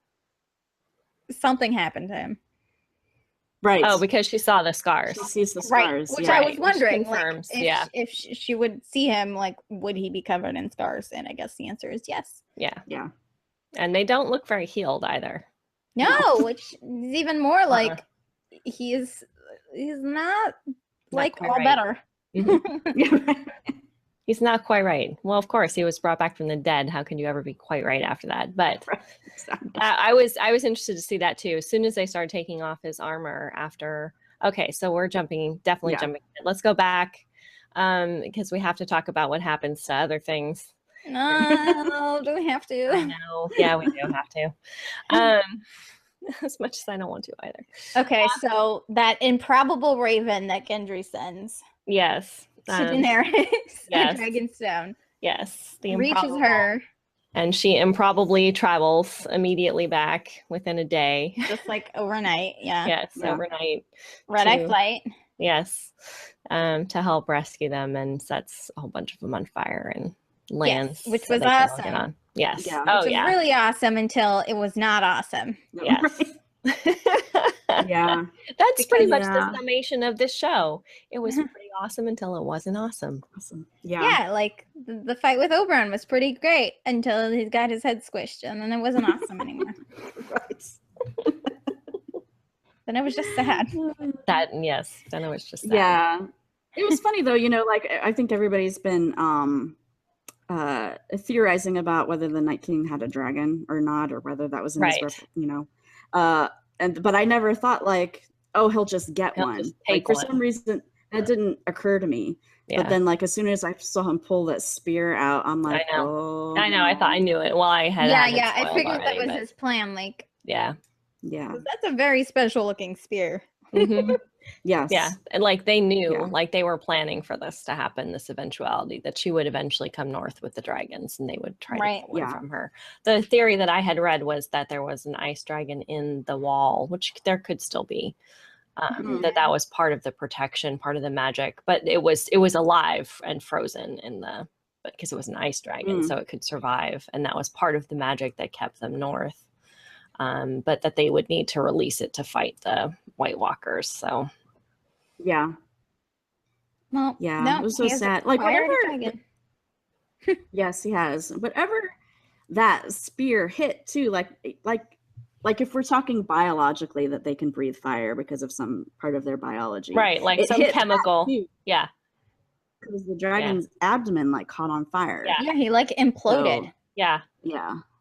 something happened to him. Right. Oh, because she saw the scars. She sees the scars. Right. Which I was wondering, confirms, if she would see him, like, would he be covered in scars? And I guess the answer is yes. Yeah. Yeah. And they don't look very healed either. No, which is even more like he's not like all better. He's not quite right. Well, of course, he was brought back from the dead. How can you ever be quite right after that? But I was interested to see that too. As soon as they started taking off his armor after. Okay, so we're jumping. Let's go back because we have to talk about what happens to other things. No, do we have to? I know. Yeah, we do have to. as much as I don't want to either. Okay, so that improbable raven that Gendry sends Yes. to Daenerys yes. at Dragonstone. Yes. The reaches improbable. her. And she improbably travels immediately back within a day. Just like overnight, yeah. Yes, overnight. Red-eye flight. Yes. To help rescue them and sets a whole bunch of them on fire and lands. Yes, which so was they can all awesome. get on. Yes. Yeah. Which was really awesome until it was not awesome. Yes. Yeah. That's pretty much the summation of this show. It was pretty awesome until it wasn't awesome. Yeah, like the fight with Oberon was pretty great until he got his head squished, and then it wasn't awesome anymore. Right. Then it was just sad. Then it was just sad. Yeah. It was funny though, you know, like I think everybody's been theorizing about whether the Night King had a dragon or not, or whether that was in his, you know. But I never thought like, oh, he'll just get one. Just like for some reason that didn't occur to me. Yeah. But then like as soon as I saw him pull that spear out, I'm like, oh. I know. I thought I knew it. Well, I had. Yeah. I figured that was his plan. Like. Yeah. Yeah. That's a very special looking spear. Mm-hmm. Yes. Yeah. And like they knew, like they were planning for this to happen, this eventuality, that she would eventually come north with the dragons and they would try to get one from her. The theory that I had read was that there was an ice dragon in the wall, which there could still be. That was part of the protection, part of the magic, but it was alive and frozen because it was an ice dragon, so it could survive. And that was part of the magic that kept them north. But that they would need to release it to fight the White Walkers. So, yeah. Well, it was so sad. Like whatever. Yes, he has. Whatever that spear hit too. Like if we're talking biologically, that they can breathe fire because of some part of their biology, right? Like some chemical. Yeah. Because the dragon's abdomen like caught on fire. Yeah, he like imploded. So, yeah.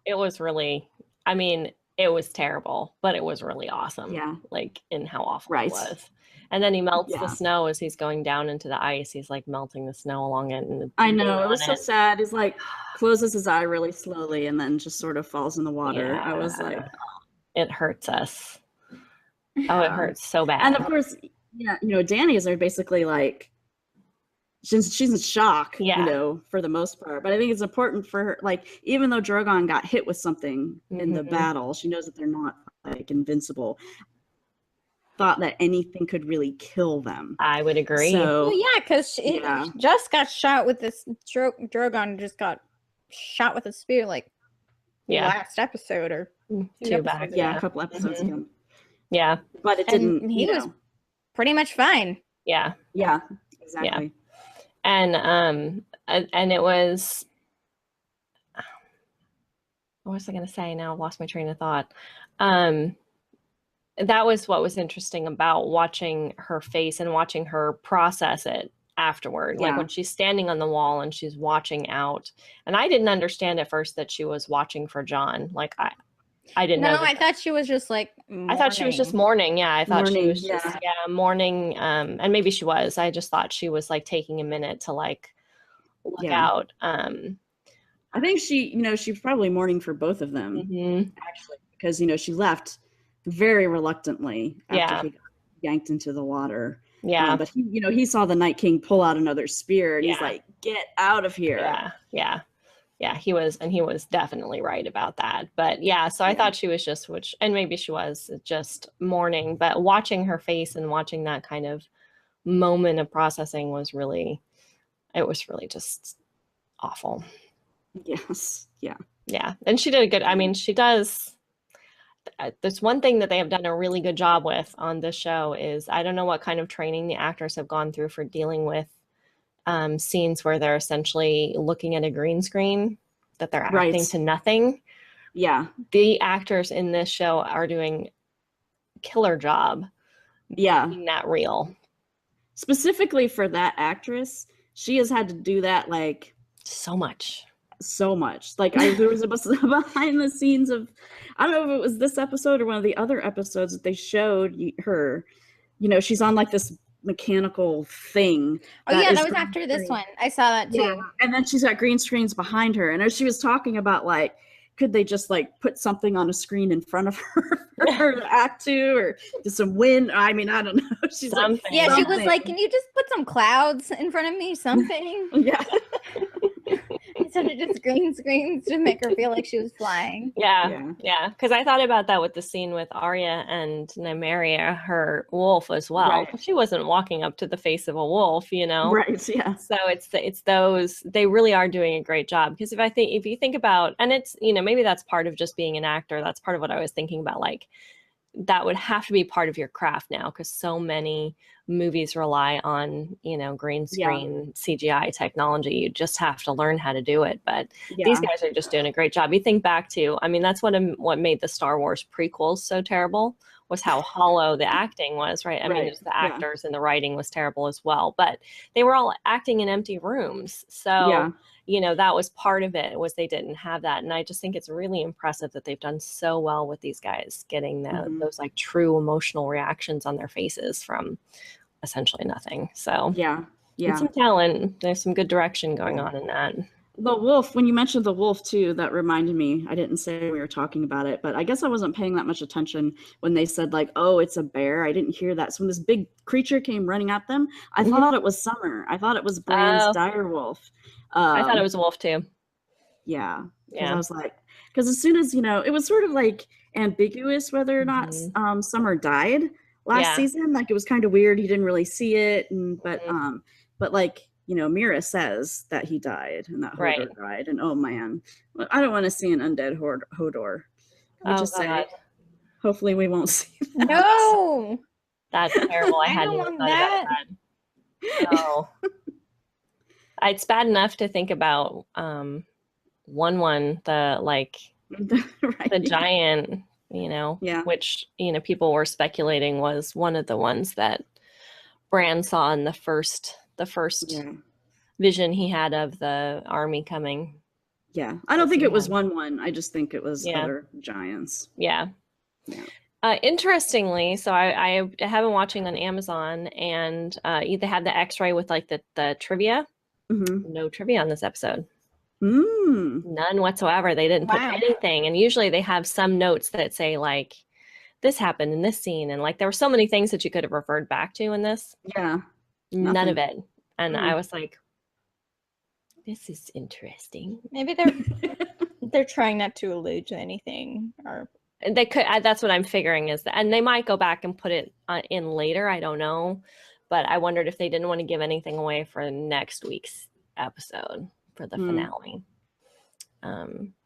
It was really. I mean. It was terrible, but it was really awesome. Yeah. Like in how awful it was. And then he melts the snow as he's going down into the ice. He's like melting the snow along it. And I know. It was so sad. He's like closes his eye really slowly and then just sort of falls in the water. Yeah. I was like, it hurts us. Oh, it hurts so bad. And of course, you know, Dany's are basically like, she's in shock, you know, for the most part. But I think it's important for her, like, even though Drogon got hit with something in the battle, she knows that they're not like invincible. Thought that anything could really kill them. I would agree. So, well, yeah, because she just got shot with this. Drogon just got shot with a spear, like last episode or two back. Yeah, a couple episodes ago. Yeah, but it didn't. He was pretty much fine. Yeah. Yeah. Exactly. Yeah. And it was, what was I going to say? Now I've lost my train of thought. That was what was interesting about watching her face and watching her process it afterward. Like when she's standing on the wall and she's watching out. And I didn't understand at first that she was watching for Jon. Like I didn't know. No, I thought she was just like mourning. I thought she was just mourning. Yeah, I thought she was just mourning. And maybe she was. I just thought she was like taking a minute to like look out. I think she, you know, she was probably mourning for both of them actually, because you know she left very reluctantly after he got yanked into the water. Yeah, but he, you know, he saw the Night King pull out another spear, and he's like, "Get out of here!" Yeah, he was definitely right about that. But so I thought she was just, and maybe she was just mourning, but watching her face and watching that kind of moment of processing was really just awful. Yes. Yeah. Yeah. And she did a good, I mean, she does. There's one thing that they have done a really good job with on this show is, I don't know what kind of training the actors have gone through for dealing with scenes where they're essentially looking at a green screen, that they're acting to nothing. Yeah. The actors in this show are doing a killer job. Making that real. Specifically for that actress, she has had to do that like so much. Like there was a behind the scenes of, I don't know if it was this episode or one of the other episodes that they showed her, you know, she's on like this mechanical thing. Oh yeah, that was after this one. I saw that too. Yeah. And then she's got green screens behind her. And as she was talking about like, could they just like put something on a screen in front of her for her to act to, or just some wind? I mean, I don't know. She's Something. like, Yeah, she was like, can you just put some clouds in front of me? Something. yeah. Instead of just green screens to make her feel like she was flying. Yeah. Because I thought about that with the scene with Arya and Nymeria, her wolf as well. Right. She wasn't walking up to the face of a wolf, you know. Right. Yeah. So it's those, they really are doing a great job. Because if you think about, and it's, you know, maybe that's part of just being an actor. That's part of what I was thinking about. Like, that would have to be part of your craft now, because so many movies rely on, you know, green screen CGI technology. You just have to learn how to do it. But these guys are just doing a great job. You think back to, I mean, that's what made the Star Wars prequels so terrible, was how hollow the acting was, right? I mean, just the actors and the writing was terrible as well, but they were all acting in empty rooms. So you know, that was part of it, was they didn't have that. And I just think it's really impressive that they've done so well with these guys, getting those like true emotional reactions on their faces from essentially nothing. So it's some talent. There's some good direction going on in that. The wolf, when you mentioned the wolf too, that reminded me, I didn't say we were talking about it, but I guess I wasn't paying that much attention when they said like, oh, it's a bear. I didn't hear that. So when this big creature came running at them, I thought it was Summer. I thought it was Bran's direwolf. I thought it was a wolf too. Yeah. Because I was like, because as soon as, you know, it was sort of like ambiguous whether or not Summer died last season. Like, it was kind of weird. He didn't really see it. And, but like, you know, Mira says that he died and that Hodor died. And oh man, I don't want to see an undead Hodor. Say, hopefully we won't see that. No, that's terrible. I hadn't even thought about that. No. It's bad enough to think about the the giant, you know, which, you know, people were speculating was one of the ones that Bran saw in the first vision he had of the army coming. Yeah, I don't think it was one. I just think it was other giants. Yeah. Interestingly, so I have been watching on Amazon, and they had the X-ray with like the trivia. No trivia on this episode. None whatsoever. They didn't put anything. And usually they have some notes that say like, this happened in this scene. And like, there were so many things that you could have referred back to in this. Yeah. None of it. And I was like, this is interesting. Maybe they're trying not to allude to anything, or they could. That's what I'm figuring is that, and they might go back and put it in later. I don't know. But I wondered if they didn't want to give anything away for next week's episode for the finale.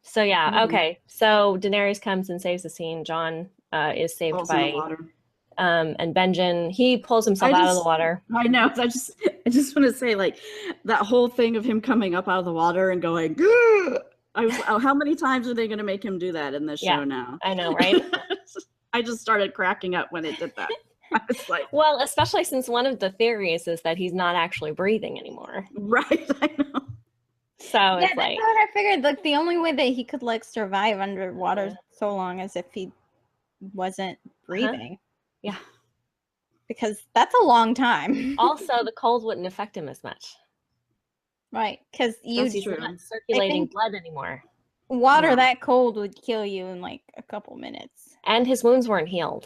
So yeah, okay. So Daenerys comes and saves the scene. Jon is saved by and Benjen, he pulls himself out of the water. I know. I just want to say, like, that whole thing of him coming up out of the water and going, how many times are they going to make him do that in this show now? I know, right? I just started cracking up when it did that. I was like, well, especially since one of the theories is that he's not actually breathing anymore. Right, I know. So it's like, that's what I figured. Like, the only way that he could like survive underwater so long is if he wasn't breathing. Yeah, because that's a long time. Also, the cold wouldn't affect him as much. Right, because he's not circulating blood anymore. Water that cold would kill you in like a couple minutes. And his wounds weren't healed.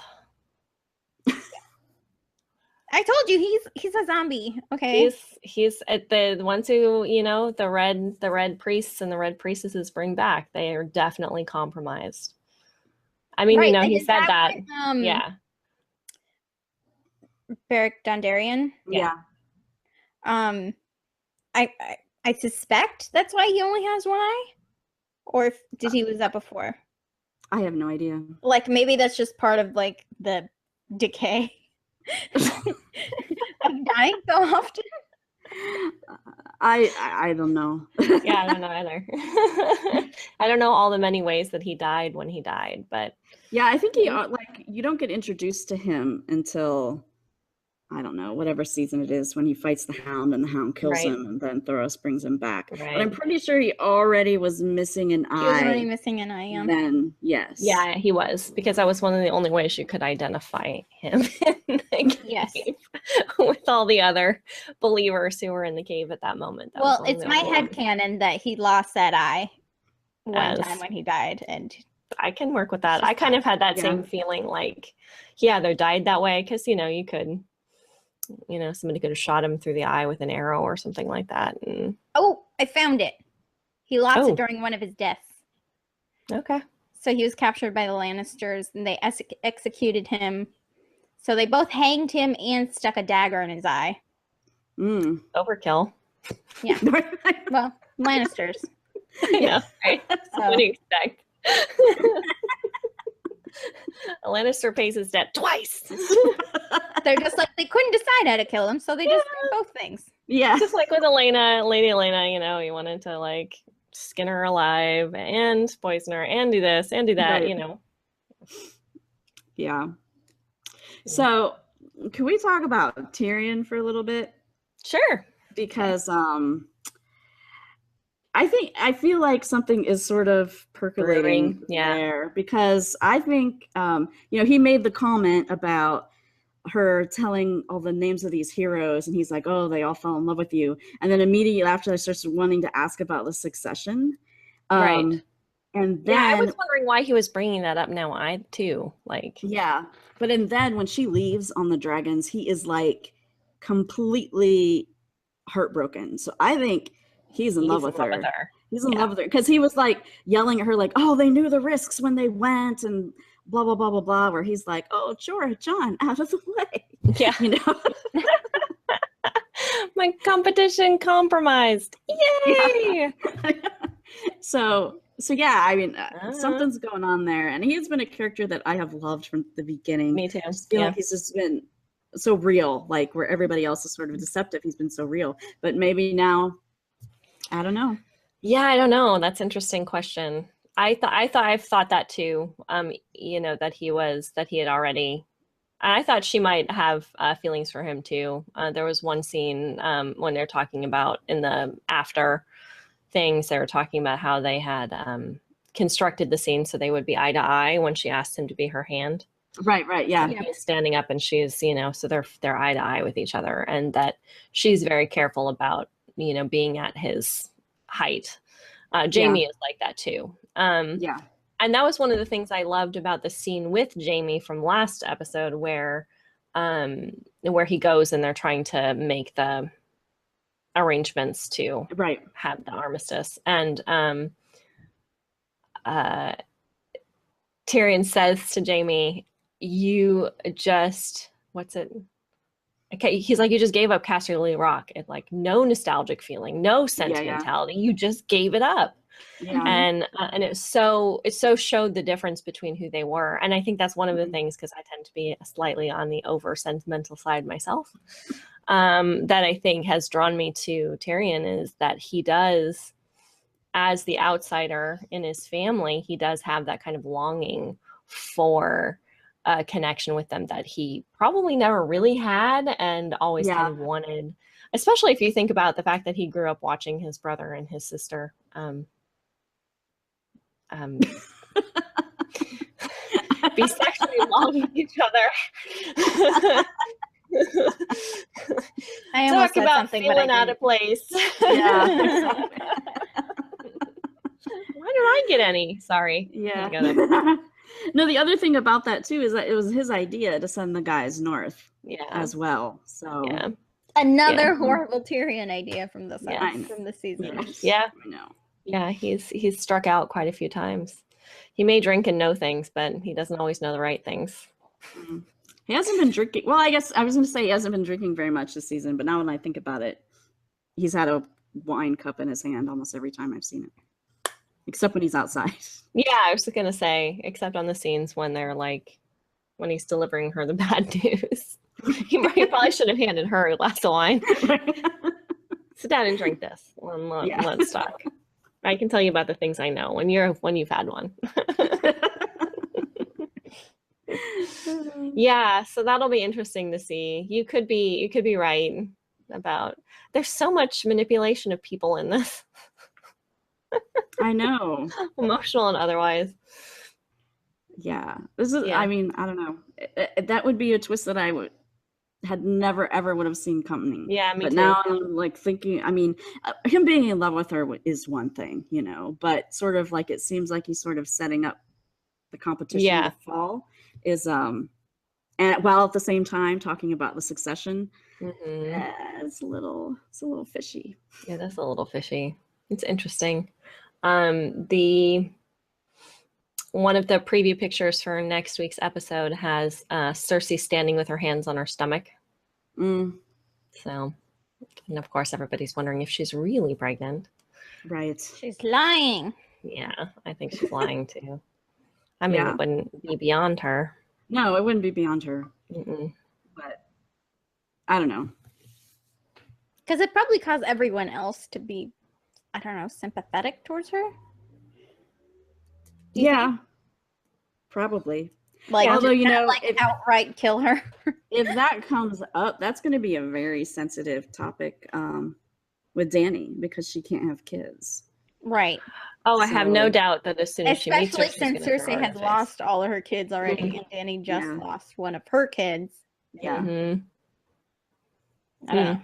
I told you he's a zombie. Okay. He's at the ones who, you know, the red priests and the red priestesses bring back. They are definitely compromised. I mean, you know, he said that. Beric Dondarrion. Yeah. I suspect that's why he only has one eye. Or did he lose that before? I have no idea. Like, maybe that's just part of like the decay of dying so often. I don't know. Yeah, I don't know either. I don't know all the many ways that he died when he died, but yeah, I think you don't get introduced to him until, I don't know, whatever season it is, when he fights the Hound and the Hound kills him, and then Thoros brings him back. Right. But I'm pretty sure he already was missing an eye. He was already missing an eye, yeah. Then, yes. Yeah, he was, because that was one of the only ways you could identify him in the cave with all the other believers who were in the cave at that moment. Well, it's my headcanon that he lost that eye one time when he died, and I can work with that. I kind of had that same feeling, like he either died that way because you could, somebody could have shot him through the eye with an arrow or something like that. And... Oh, I found it. He lost it during one of his deaths. Okay. So he was captured by the Lannisters, and they executed him. So they both hanged him and stuck a dagger in his eye. Overkill. Yeah. Well, Lannisters. Yeah. Right. So. What do you expect? A Lannister pays his debt twice. They're just like, they couldn't decide how to kill him, so they just did both things. Yeah. Just like with Lady Elena, he wanted to like skin her alive and poison her and do this and do that, right. Yeah. So can we talk about Tyrion for a little bit? Sure. Because I feel like something is sort of percolating there, because I think he made the comment about her telling all the names of these heroes, and he's like, oh, they all fell in love with you, and then immediately after I started wanting to ask about the succession, right? And then I was wondering why he was bringing that up now. But then when she leaves on the dragons, he is like completely heartbroken. So I think he's in love with her. He's in love with her because he was like yelling at her like, oh, they knew the risks when they went and blah blah blah blah blah, where he's like, oh sure, John, out of the way. My competition compromised. Yay. So I mean, something's going on there, and he's been a character that I have loved from the beginning. Me too. I just feel like he's just been so real, like where everybody else is sort of deceptive, he's been so real. But maybe now, I don't know. Yeah, I don't know. That's an interesting question. I've thought that too. That he had already. I thought she might have feelings for him too. There was one scene when they're talking about in the after things, they were talking about how they had constructed the scene so they would be eye to eye when she asked him to be her hand. Right, yeah. So he's standing up and she's, so they're eye to eye with each other, and that she's very careful about, being at his height. Jamie is like that too. And that was one of the things I loved about the scene with Jamie from last episode, where he goes and they're trying to make the arrangements to have the armistice, and Tyrion says to Jamie, you just he's like, you just gave up Casterly Rock. It's like no nostalgic feeling, no sentimentality. You just gave it up. And it so showed the difference between who they were. And I think that's one of the things, because I tend to be slightly on the over sentimental side myself, that I think has drawn me to Tyrion, is that he does, as the outsider in his family, he does have that kind of longing for a connection with them that he probably never really had and always kind of wanted, especially if you think about the fact that he grew up watching his brother and his sister be sexually involved with each other. I almost talk about feeling out of place. Why did I get any? Sorry. No, the other thing about that too is that it was his idea to send the guys north as well. So another horrible Tyrion idea from the from the season. I know. Yeah, he's struck out quite a few times. He may drink and know things, but he doesn't always know the right things. He hasn't been drinking. Well, I guess I was going to say he hasn't been drinking very much this season, but now when I think about it, he's had a wine cup in his hand almost every time I've seen it, except when he's outside. Yeah, I was going to say, except on the scenes when they're like, when he's delivering her the bad news. He probably should have handed her a glass of wine. Sit down and drink this. Let's talk. I can tell you about the things I know when you've had one. Yeah, so that'll be interesting to see. You could be right about, there's so much manipulation of people in this. I know. Emotional and otherwise. Yeah. This is I mean, I don't know. That would be a twist that I would had never ever would have seen coming. Yeah, me but too. now I'm like thinking, I mean, him being in love with her is one thing, you know, but sort of like it seems like he's sort of setting up the competition to fall is and while at the same time talking about the succession. It's a little fishy. Yeah, that's a little fishy. It's interesting. One of the preview pictures for next week's episode has Cersei standing with her hands on her stomach. So, and of course, everybody's wondering if she's really pregnant. Right. She's lying. Yeah, I think she's lying too. I mean, it wouldn't be beyond her. No, it wouldn't be beyond her. But I don't know. Because it probably caused everyone else to be, I don't know, sympathetic towards her. Yeah, probably. Like, although, you know, like outright kill her. If that comes up, that's going to be a very sensitive topic with Dany because she can't have kids. Right. Oh, I have no doubt that as soon as she meets her, especially since Cersei has lost all of her kids already, and Dany just lost one of her kids. Yeah. I don't know.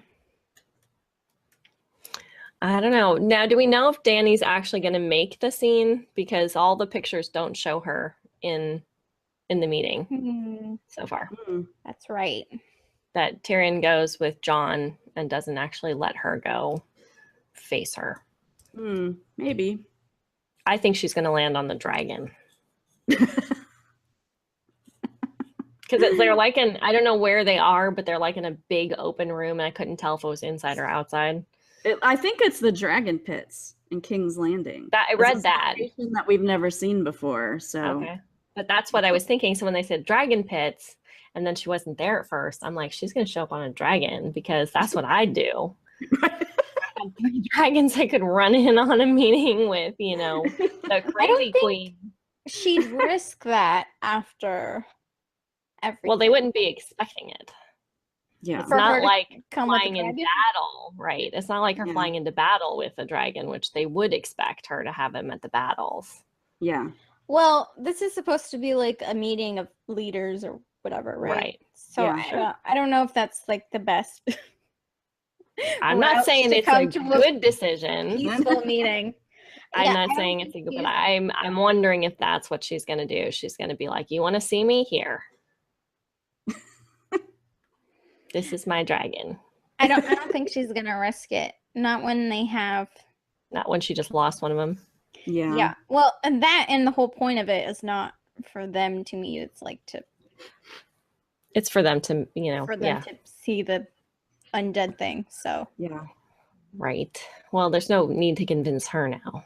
I don't know. Now, do we know if Dany's actually going to make the scene? Because all the pictures don't show her in the meeting so far. That's right. That Tyrion goes with Jon and doesn't actually let her go face her. Maybe. I think she's going to land on the dragon. Because they're like I don't know where they are, but they're like in a big open room, and I couldn't tell if it was inside or outside. I think it's the dragon pits in King's Landing. I read that we've never seen before. So, okay, but that's what I was thinking. So when they said dragon pits, and then she wasn't there at first, I'm like, she's going to show up on a dragon because that's what I do. I had 3 dragons I could run in on a meeting with, you know, the crazy queen. She'd risk that after everything. Well, they wouldn't be expecting it. Yeah, it's not like flying in battle, right? It's not like her flying into battle with a dragon, which they would expect her to have him at the battles. Yeah. Well, this is supposed to be like a meeting of leaders or whatever, right? Right. So I don't know if that's like the best. I'm not saying it's a good decision. Peaceful meeting. I'm not saying it's a good, but I'm wondering if that's what she's going to do. She's going to be like, "You want to see me here? This is my dragon." I don't think she's going to risk it. Not when they have. Not when she just lost one of them. Yeah. Yeah. Well, and the whole point of it is not for them to meet. It's like to. It's for them to, you know. For them to see the undead thing. So. Yeah. Right. Well, there's no need to convince her now.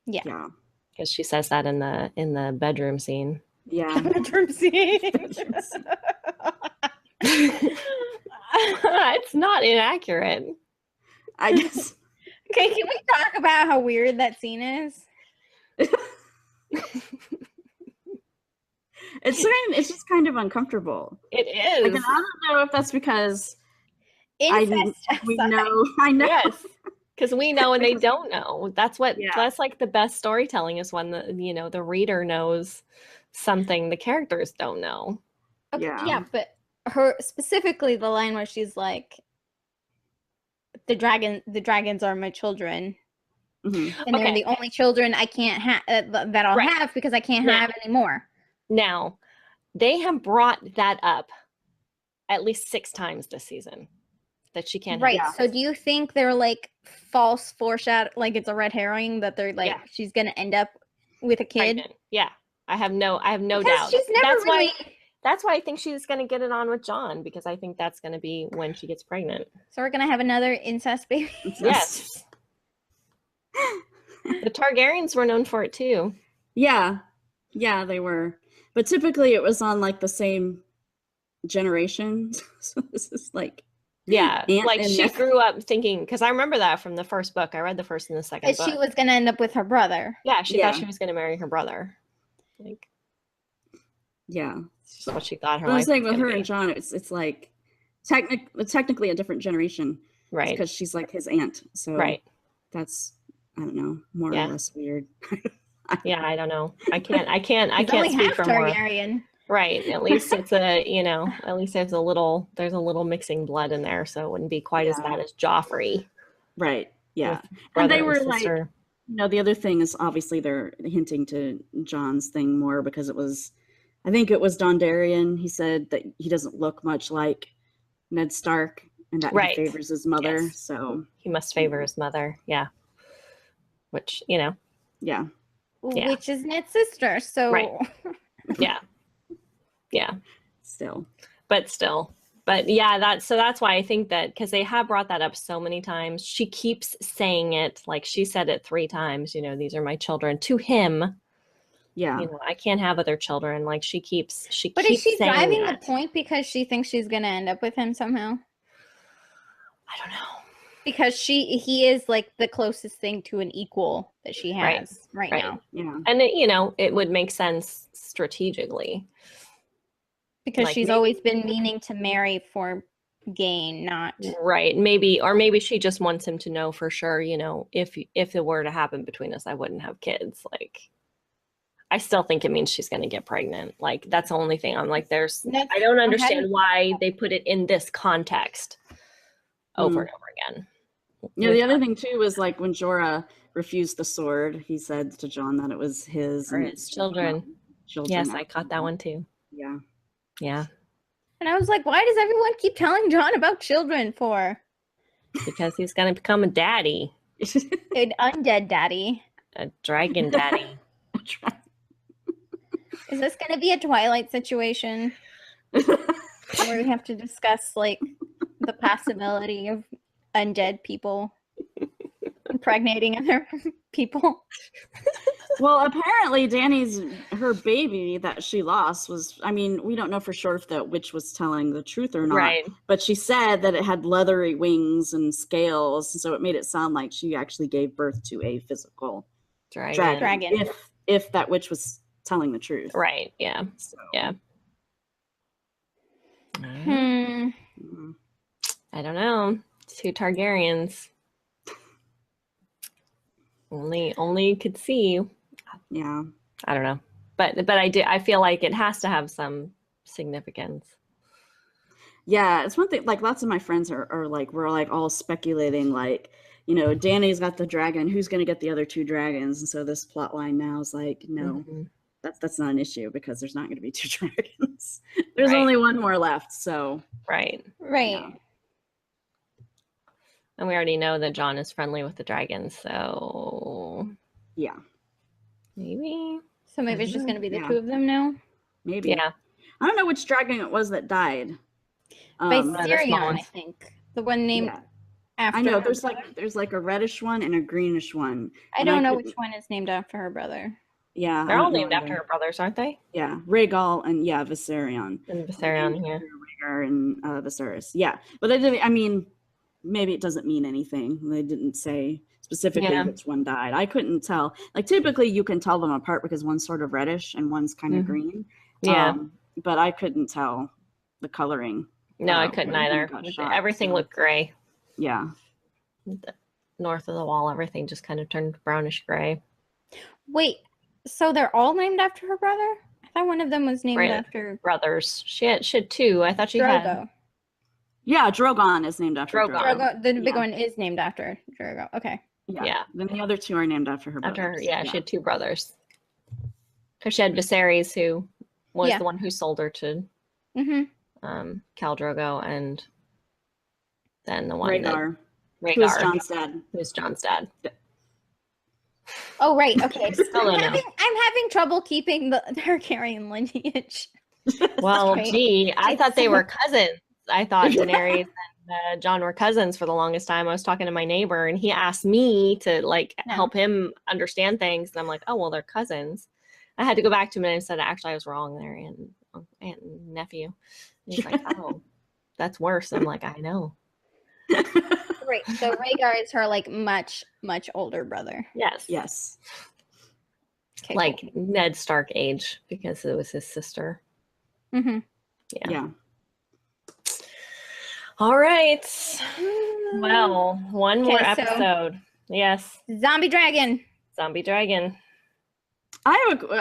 Yeah. Yeah. Because she says that in the bedroom scene. Yeah. Bedroom scene. It's not inaccurate. I guess. Okay, can we talk about how weird that scene is? It's just kind of uncomfortable. It is. Like, and I don't know if that's because I know. Yes. Because we know and they don't know. That's that's like the best storytelling is when the reader knows something the characters don't know. Okay, yeah, but her specifically the line where she's like, the dragons are my children, and they're the only children I can't have that I'll have because I can't have anymore. Now, they have brought that up at least 6 times this season that she can't. Right. So, do you think they're like false foreshadow, like it's a red herring that they're like she's gonna end up with a kid? Pregnant. Yeah, I have no doubt. She's never That's why I think she's going to get it on with Jon, because I think that's going to be when she gets pregnant. So we're going to have another incest baby? Yes. The Targaryens were known for it too. Yeah. Yeah, they were. But typically it was on like the same generation. So this is like... Yeah, like she grew up thinking, because I remember that from the first book. I read the first and the second book. She was going to end up with her brother. Yeah, she thought she was going to marry her brother. Like... Yeah, that's what she thought her. I was saying with her and Jon, it's like technically a different generation, right? Because she's like his aunt, so that's I don't know, more or less weird. Yeah, I don't know. I can't speak for Targaryen. Right. At least it's a, at least there's a little mixing blood in there, so it wouldn't be quite as bad as Joffrey. Right. Yeah. And they were like, the other thing is obviously they're hinting to Jon's thing more because I think it was Dondarrion. He said that he doesn't look much like Ned Stark and that he favors his mother. Yes. So he must favor his mother. Yeah. Which, Yeah. Which is Ned's sister. So. Right. Yeah. Yeah. But yeah, that's why I think that, because they have brought that up so many times. She keeps saying it, like she said it 3 times, these are my children to him. Yeah. I can't have other children. Like But is she driving the point because she thinks she's going to end up with him somehow? I don't know. Because he is like the closest thing to an equal that she has right now. Yeah. And it would make sense strategically. Because she's always been meaning to marry for gain, not right. Maybe she just wants him to know for sure, if it were to happen between us, I wouldn't have kids. Like, I still think it means she's going to get pregnant. Like, that's the only thing. I'm like, I don't understand why they put it in this context over and over again. Yeah, the other thing too was like when Jorah refused the sword, he said to Jon that it was his or his children. Yes, I caught that one too. Yeah. Yeah. And I was like, why does everyone keep telling Jon about children for? Because he's going to become a daddy. An undead daddy. A dragon daddy. Is this going to be a Twilight situation? Where we have to discuss like the possibility of undead people impregnating other people? Well, apparently her baby that she lost was, we don't know for sure if that witch was telling the truth or not. Right. But she said that it had leathery wings and scales. And so it made it sound like she actually gave birth to a physical dragon. If that witch was telling the truth. Right. Yeah. So. Yeah. I don't know. 2 Targaryens. Only could see. Yeah. I don't know. But I feel like it has to have some significance. Yeah, it's one thing, like lots of my friends are like, we're like all speculating, like, Dany's got the dragon, who's going to get the other 2 dragons? And so this plot line now is like, no, that's not an issue because there's not going to be 2 dragons. There's only 1 more left. So. Right. Yeah. And we already know that Jon is friendly with the dragons, so yeah, maybe. So maybe it's just going to be the 2 of them now. Maybe. Yeah. I don't know which dragon it was that died. Viserion, I think, the one named after. I know there's like a reddish one and a greenish one. I don't know which one is named after her brother. Yeah, they're all named after her brothers, aren't they? Yeah, Rhaegal and Viserion. And Viserion, yeah. Rhaegar and Viserys. Yeah, but maybe it doesn't mean anything. They didn't say specifically which one died. I couldn't tell. Like typically you can tell them apart because one's sort of reddish and one's kind of green. Yeah. But I couldn't tell the coloring. No, I couldn't either. Everything looked gray. Yeah. North of the wall, everything just kind of turned brownish gray. Wait, so they're all named after her brother? I thought one of them was named after brothers. She had 2. I thought she had. Yeah, Drogon is named after Drogon. The big one is named after Drogon. Okay. Yeah. Then the other 2 are named after her brothers. After her, yeah, she had 2 brothers. Because she had Viserys, who was the one who sold her to Khal Drogo, and then the one Rhaegar. Who's Jon's dad. Oh, right. Okay. I'm having trouble keeping the Targaryen lineage. Well, gee, I thought they were cousins. I thought Daenerys and Jon were cousins for the longest time. I was talking to my neighbor, and he asked me to help him understand things, and I'm like, oh, well, they're cousins. I had to go back to him and I said, actually, I was wrong there, and aunt and nephew. And he's like, oh, that's worse. I'm like, I know. Right. So Rhaegar is her much, much older brother. Yes. Okay, cool. Ned Stark age, because it was his sister. Yeah. All right. Well, one more episode. Yes. Zombie dragon.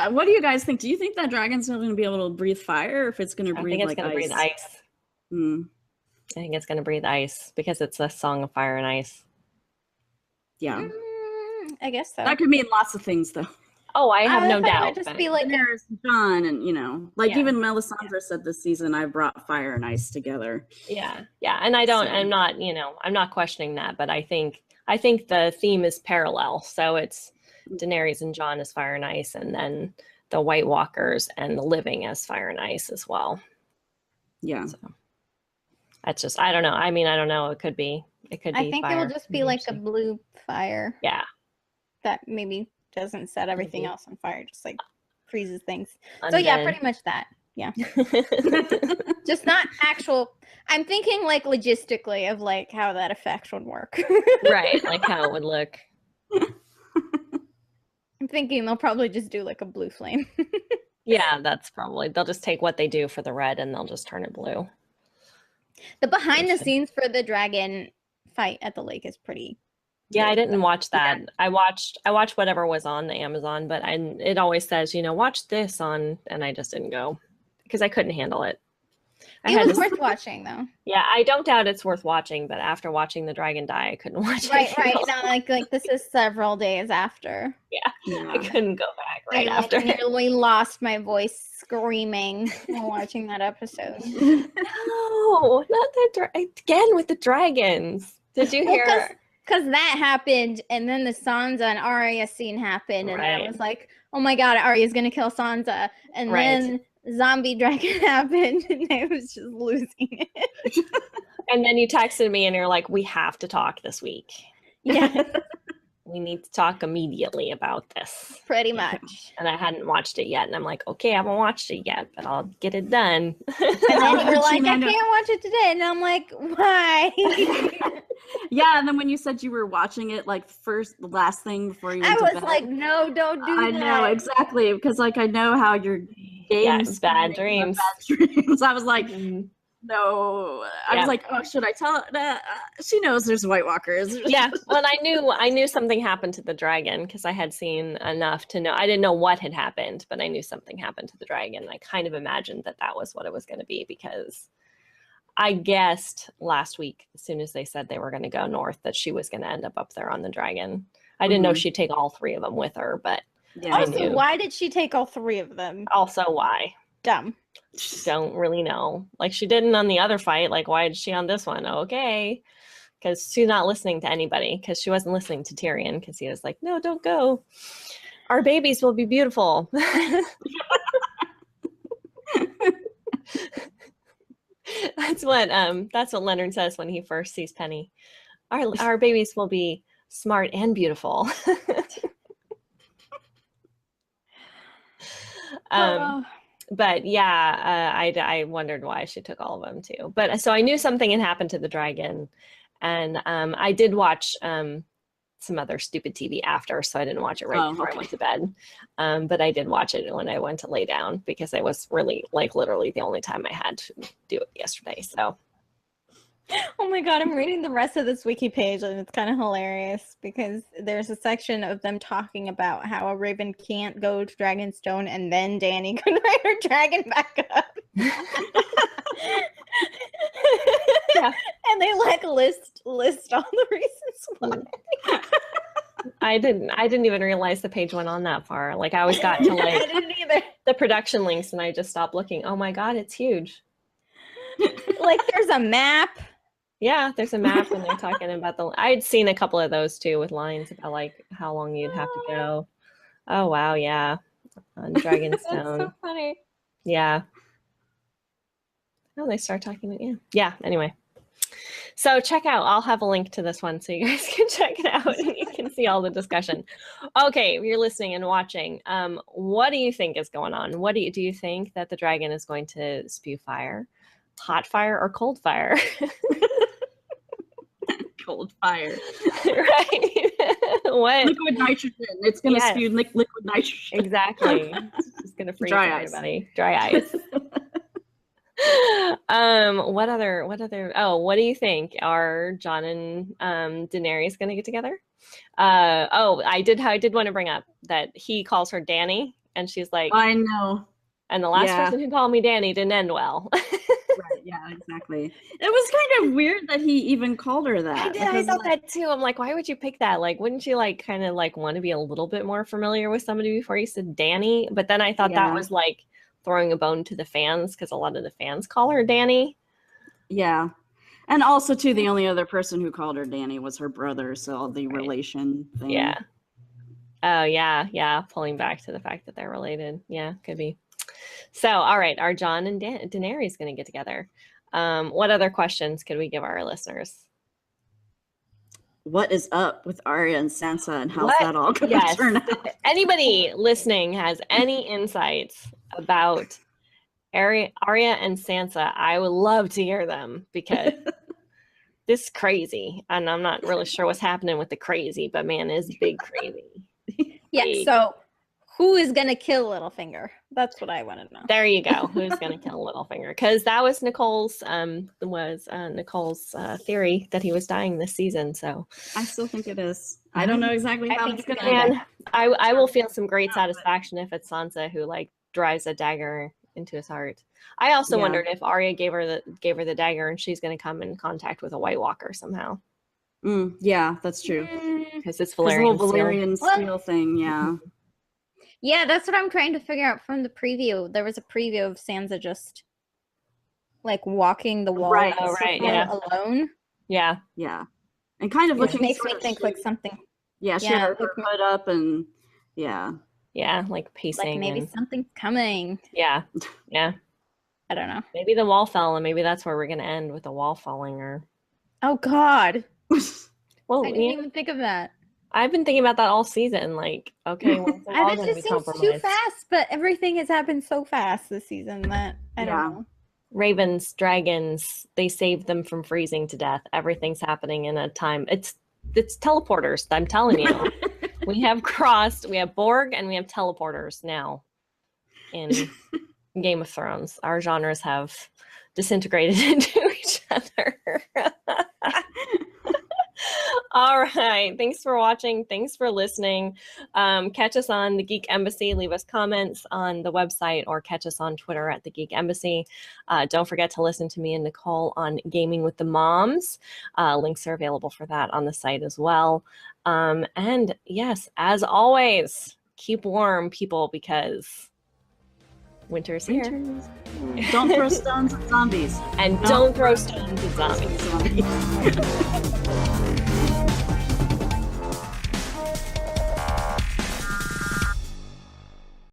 What do you guys think? Do you think that dragon's not going to be able to breathe fire, or if it's going to breathe I think it's like going to breathe ice. I think it's going to breathe ice because it's a song of fire and ice. Yeah. I guess so. That could mean lots of things, though. Oh, I have no doubt. It would just be like Daenerys and Jon, and even Melisandre said this season, I brought fire and ice together. Yeah. And I'm not questioning that, but I think the theme is parallel. So it's Daenerys and Jon as fire and ice, and then the White Walkers and the living as fire and ice as well. Yeah. So that's just, I don't know. I mean, I don't know. It could be. I think it will just be like a blue fire. Yeah. That maybe doesn't set everything else on fire, just like freezes things. So yeah, pretty much that. Yeah. Just not actual. I'm thinking like logistically of like how that effect would work. Right. Like how it would look. I'm thinking they'll probably just do like a blue flame. Yeah, that's probably, they'll just take what they do for the red and they'll just turn it blue. The behind the scenes for the dragon fight at the lake is pretty. Yeah, I didn't watch that. Yeah. I watched whatever was on the Amazon, but it always says, watch this on, and I just didn't go because I couldn't handle it. It was worth watching though. Yeah, I don't doubt it's worth watching, but after watching the dragon die, I couldn't watch it. Right. No, like this is several days after. Yeah. I couldn't go back right after. I nearly lost my voice screaming while watching that episode. No, not that again with the dragons. Did you hear? Because that happened, and then the Sansa and Arya scene happened, and I was like, "Oh my God, Arya's gonna kill Sansa!" And then zombie dragon happened, and I was just losing it. And then you texted me, and you're like, "We have to talk this week." Yeah. We need to talk immediately about this. Pretty much. And I hadn't watched it yet. And I'm like, okay, I haven't watched it yet, but I'll get it done. And then you were like, I can't watch it today. And I'm like, why? Yeah. And then when you said you were watching it, like the last thing before you went to bed. I was like, no, don't do that. I know, exactly. Because like, I know how your games. Bad dreams. I was like, no, I was like, oh, should I tell her? She knows there's White Walkers. Yeah, well, I knew something happened to the dragon because I had seen enough to know. I didn't know what had happened, but I knew something happened to the dragon. I kind of imagined that was what it was going to be because I guessed last week, as soon as they said they were going to go north, that she was going to end up there on the dragon. I didn't know she'd take all three of them with her, but I knew. Why did she take all three of them? Also, why? Dumb. Don't really know. Like she didn't on the other fight. Like why is she on this one? Okay, because she's not listening to anybody. Because she wasn't listening to Tyrion. Because he was like, "No, don't go. Our babies will be beautiful." That's what Leonard says when he first sees Penny. Our babies will be smart and beautiful. But yeah, I wondered why she took all of them too. But so I knew something had happened to the dragon, and I did watch some other stupid TV after, so I didn't watch it before I went to bed. But I did watch it when I went to lay down because it was really like literally the only time I had to do it yesterday. So. Oh my God, I'm reading the rest of this wiki page and it's kind of hilarious because there's a section of them talking about how a raven can't go to Dragonstone and then Dany could ride her dragon back up. Yeah. And they like list all the reasons why. I didn't even realize the page went on that far. Like I always got to like I didn't either. The production links and I just stopped looking. Oh my God, it's huge. Like there's a map. Yeah, there's a map and they're talking about I'd seen a couple of those too with lines about like how long you'd have to go. Oh wow, yeah. On Dragonstone. That's so funny. Yeah. Oh, they start talking. Yeah, anyway. So check out, I'll have a link to this one so you guys can check it out and you can see all the discussion. Okay, if you're listening and watching, what do you think is going on? Do you think that the dragon is going to spew fire? Hot fire or cold fire? Cold fire. Right. What? Liquid nitrogen. It's going to spew liquid nitrogen. Exactly. It's just going to freeze everybody. Dry ice. What do you think? Are Jon and Daenerys going to get together? I did want to bring up that he calls her Danny, and she's like, I know. And the last person who called me Danny didn't end well. Right, yeah, exactly. It was kind of weird that he even called her that. I did. I thought that too. I'm like, why would you pick that? Like, wouldn't you like kind of like want to be a little bit more familiar with somebody before you said Danny? But then I thought that was like throwing a bone to the fans because a lot of the fans call her Danny. Yeah. And also, too, the only other person who called her Danny was her brother. So the relation thing. Yeah. Oh, yeah. Yeah. Pulling back to the fact that they're related. Yeah, could be. So, all right. Are Jon and Daenerys going to get together? What other questions could we give our listeners? What is up with Arya and Sansa, and how's that all going to turn out? If anybody listening has any insights about Arya and Sansa, I would love to hear them, because this is crazy. And I'm not really sure what's happening with the crazy, but man, it's big crazy. Yeah, so who is going to kill Littlefinger? That's what I want to know. There you go. Who's going to kill Littlefinger? Because that was Nicole's theory that he was dying this season. So I still think it is. I don't know exactly how it's going to end. I will feel some great satisfaction if it's Sansa who like drives a dagger into his heart. I also wondered if Arya gave her the dagger and she's going to come in contact with a White Walker somehow. Yeah, that's true. Because it's Valyrian steel thing. Yeah. Yeah, that's what I'm trying to figure out from the preview. There was a preview of Sansa just like walking the wall alone. Yeah. Yeah. And kind of looking makes me think like something. Yeah, she had her hood up and Yeah, like pacing. Like maybe something's coming. Yeah. Yeah. I don't know. Maybe the wall fell and maybe that's where we're gonna end, with the wall falling. Or oh God. Well, I didn't even think of that. I've been thinking about that all season. Like, okay, when's the wall gonna be compromised? Too fast, but everything has happened so fast this season that I don't know. Ravens, dragons, they saved them from freezing to death. Everything's happening in a time. It's teleporters. I'm telling you. We have Borg and we have teleporters now in Game of Thrones. Our genres have disintegrated into each other. All right. Thanks for watching. Thanks for listening. Catch us on the Geek Embassy. Leave us comments on the website or catch us on Twitter at the Geek Embassy. Don't forget to listen to me and Nicole on Gaming with the Moms. Links are available for that on the site as well. And yes, as always, keep warm, people, because winter's here. Don't throw stones at zombies. And don't throw stones at zombies.